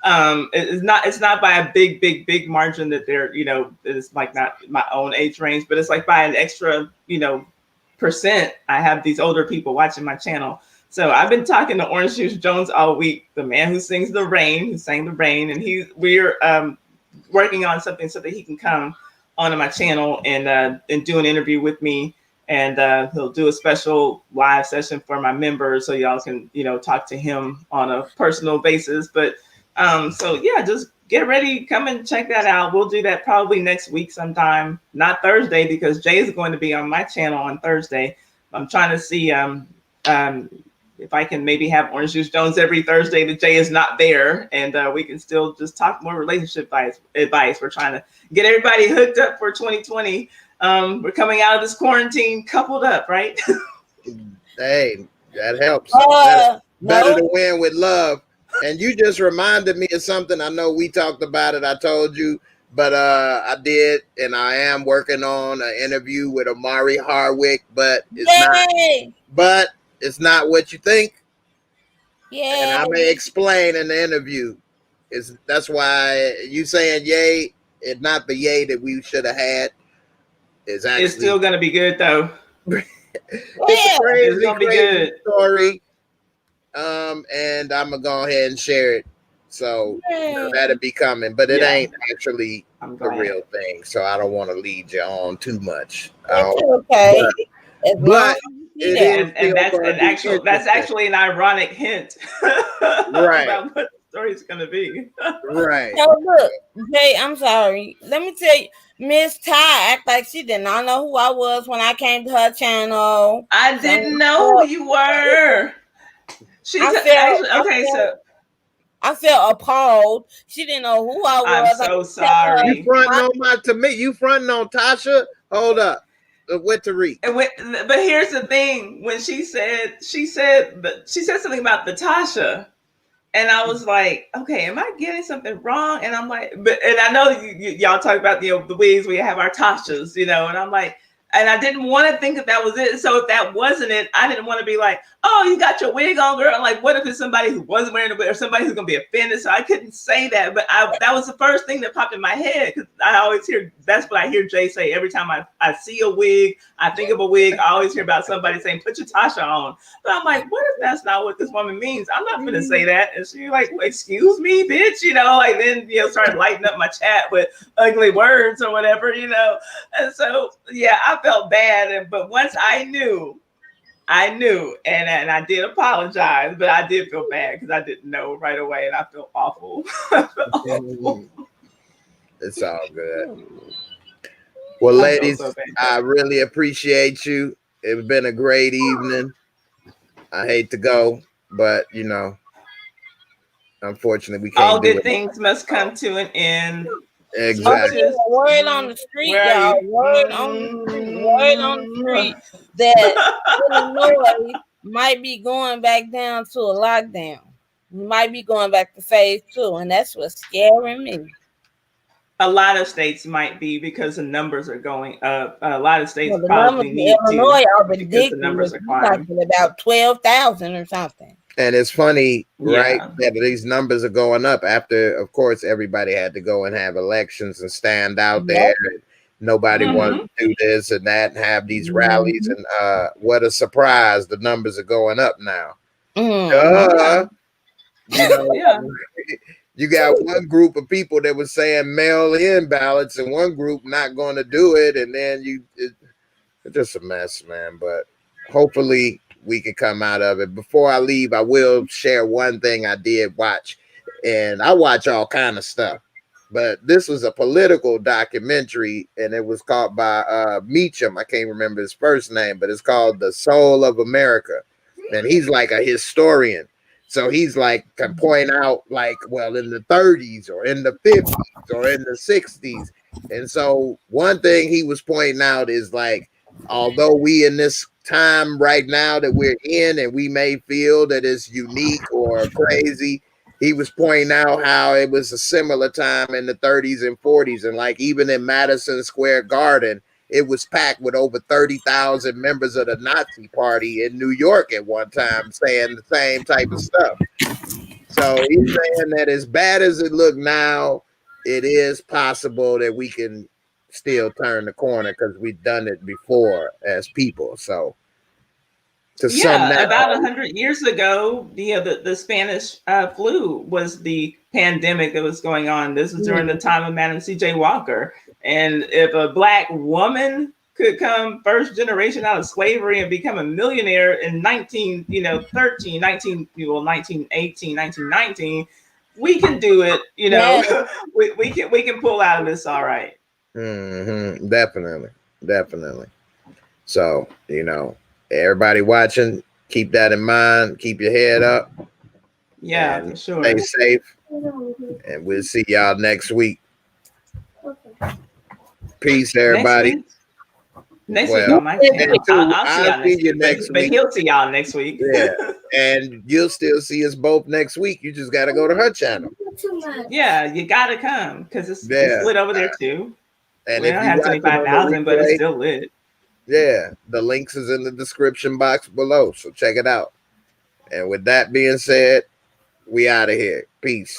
[SPEAKER 2] It's not by a big margin that they're, it's like not my own age range, but it's like by an extra, percent. I have these older people watching my channel. So I've been talking to Orange Juice Jones all week, the man who sings The Rain, who sang The Rain, and we're working on something so that he can come onto my channel and do an interview with me. And he'll do a special live session for my members so y'all can, talk to him on a personal basis. But so yeah, just get ready, come and check that out. We'll do that probably next week sometime, not Thursday, because Jay is going to be on my channel on Thursday. I'm trying to see if I can maybe have Orange Juice Jones every Thursday that Jay is not there, and we can still just talk more relationship advice. We're trying to get everybody hooked up for 2020. We're coming out of this quarantine coupled up, right?
[SPEAKER 1] Hey, that helps. Better
[SPEAKER 6] No.
[SPEAKER 1] to win with love. And you just reminded me of something. I know we talked about it. I told you, but I did, and I am working on an interview with Amari Hardwick, but it's not what you think.
[SPEAKER 6] Yeah.
[SPEAKER 1] And I may explain in the interview. That's why you saying yay, it's not the yay that we should have had. It's
[SPEAKER 2] still gonna be good though.
[SPEAKER 1] It's
[SPEAKER 2] gonna be
[SPEAKER 1] crazy
[SPEAKER 2] good
[SPEAKER 1] story. And I'm gonna go ahead and share it. So that'll be coming, but it ain't actually the real thing. So I don't want to lead you on too much.
[SPEAKER 6] It's okay.
[SPEAKER 1] But
[SPEAKER 2] that's actually an ironic hint about what the story's gonna be.
[SPEAKER 1] Right.
[SPEAKER 6] So look, Jay, I'm sorry. Let me tell you, Miss Ty act like she did not know who I was when I came to her channel.
[SPEAKER 2] I didn't know who you were.
[SPEAKER 6] I felt appalled. She didn't know who I was.
[SPEAKER 2] I'm so sorry.
[SPEAKER 1] You fronting on Tasha? Hold up. With Tariq.
[SPEAKER 2] But here's the thing: when she said something about the Tasha, and I was like, okay, am I getting something wrong? And I'm like, and I know y'all talk about the wigs. We have our Tashas, and I'm like. And I didn't want to think that was it. So if that wasn't it, I didn't want to be like, oh, you got your wig on, girl. Like, what if it's somebody who wasn't wearing a wig or somebody who's going to be offended? So I couldn't say that. But that was the first thing that popped in my head because I always hear, that's what I hear Jay say every time I see a wig, I think of a wig. I always hear about somebody saying, put your Tasha on. But I'm like, what if that's not what this woman means? I'm not going to say that. And she like, well, excuse me, bitch. Like then, started lighting up my chat with ugly words or whatever, And so, yeah, I felt bad, but once I knew, and I did apologize, but I did feel bad because I didn't know right away, and I felt awful.
[SPEAKER 1] It's all good. Well, ladies, I really appreciate you. It's been a great evening. I hate to go, but unfortunately, we can't.
[SPEAKER 2] All good things must come to an end.
[SPEAKER 1] Exactly.
[SPEAKER 6] Word on the street,
[SPEAKER 2] Where are
[SPEAKER 6] y'all.
[SPEAKER 2] you?
[SPEAKER 6] Word on the street. Word on the street that Illinois might be going back down to a lockdown. We might be going back to phase 2, and that's what's scaring me.
[SPEAKER 2] A lot of states might be because the numbers are going up. A lot of states
[SPEAKER 6] Well, the numbers
[SPEAKER 2] probably
[SPEAKER 6] in
[SPEAKER 2] need
[SPEAKER 6] Illinois
[SPEAKER 2] to
[SPEAKER 6] are
[SPEAKER 2] because the
[SPEAKER 6] ridiculous.
[SPEAKER 2] numbers are
[SPEAKER 6] You like
[SPEAKER 2] climbing.
[SPEAKER 6] about 12,000 or something.
[SPEAKER 1] And it's funny, right,
[SPEAKER 2] Yeah.
[SPEAKER 1] that these numbers are going up after, of course, everybody had to go and have elections and stand out there. And nobody wanted to do this and that and have these rallies. And what a surprise, the numbers are going up now.
[SPEAKER 2] Yeah.
[SPEAKER 1] You know,
[SPEAKER 2] Yeah.
[SPEAKER 1] you got one group of people that was saying mail-in ballots and one group not going to do it. And then it's just a mess, man. But hopefully we can come out of it. Before I leave, I will share one thing I did watch, and I watch all kind of stuff, but this was a political documentary, and it was called by Meacham. I can't remember his first name, but it's called The Soul of America, and he's like a historian. So he's like can point out like, well, in the 30s or in the 50s or in the 60s. And so one thing he was pointing out is like, although we in this time right now that we're in and we may feel that it's unique or crazy, he was pointing out how it was a similar time in the 30s and 40s. And like even in Madison Square Garden, it was packed with over 30,000 members of the Nazi Party in New York at one time saying the same type of stuff. So he's saying that as bad as it look now, it is possible that we can still turn the corner because we've done it before as people. So to sum that
[SPEAKER 2] About
[SPEAKER 1] up,
[SPEAKER 2] 100 years ago, the Spanish flu was the pandemic that was going on. This was during the time of Madam C.J. Walker. And if a Black woman could come first generation out of slavery and become a millionaire in 1918, 1919, we can do it. We can pull out of this all right.
[SPEAKER 1] Definitely. So, everybody watching, keep that in mind. Keep your head up.
[SPEAKER 2] Yeah, for sure.
[SPEAKER 1] Stay safe. And we'll see y'all next week. Peace, everybody.
[SPEAKER 2] Next week on my channel. I'll see y'all next week. But he'll see y'all next week.
[SPEAKER 1] Yeah. And you'll still see us both next week. You just got to go to her channel.
[SPEAKER 2] Yeah, you got to come because it's lit over there too.
[SPEAKER 1] And
[SPEAKER 2] we don't have 25,000, but it's still lit.
[SPEAKER 1] Yeah, the links is in the description box below, so check it out. And with that being said, we out of here. Peace.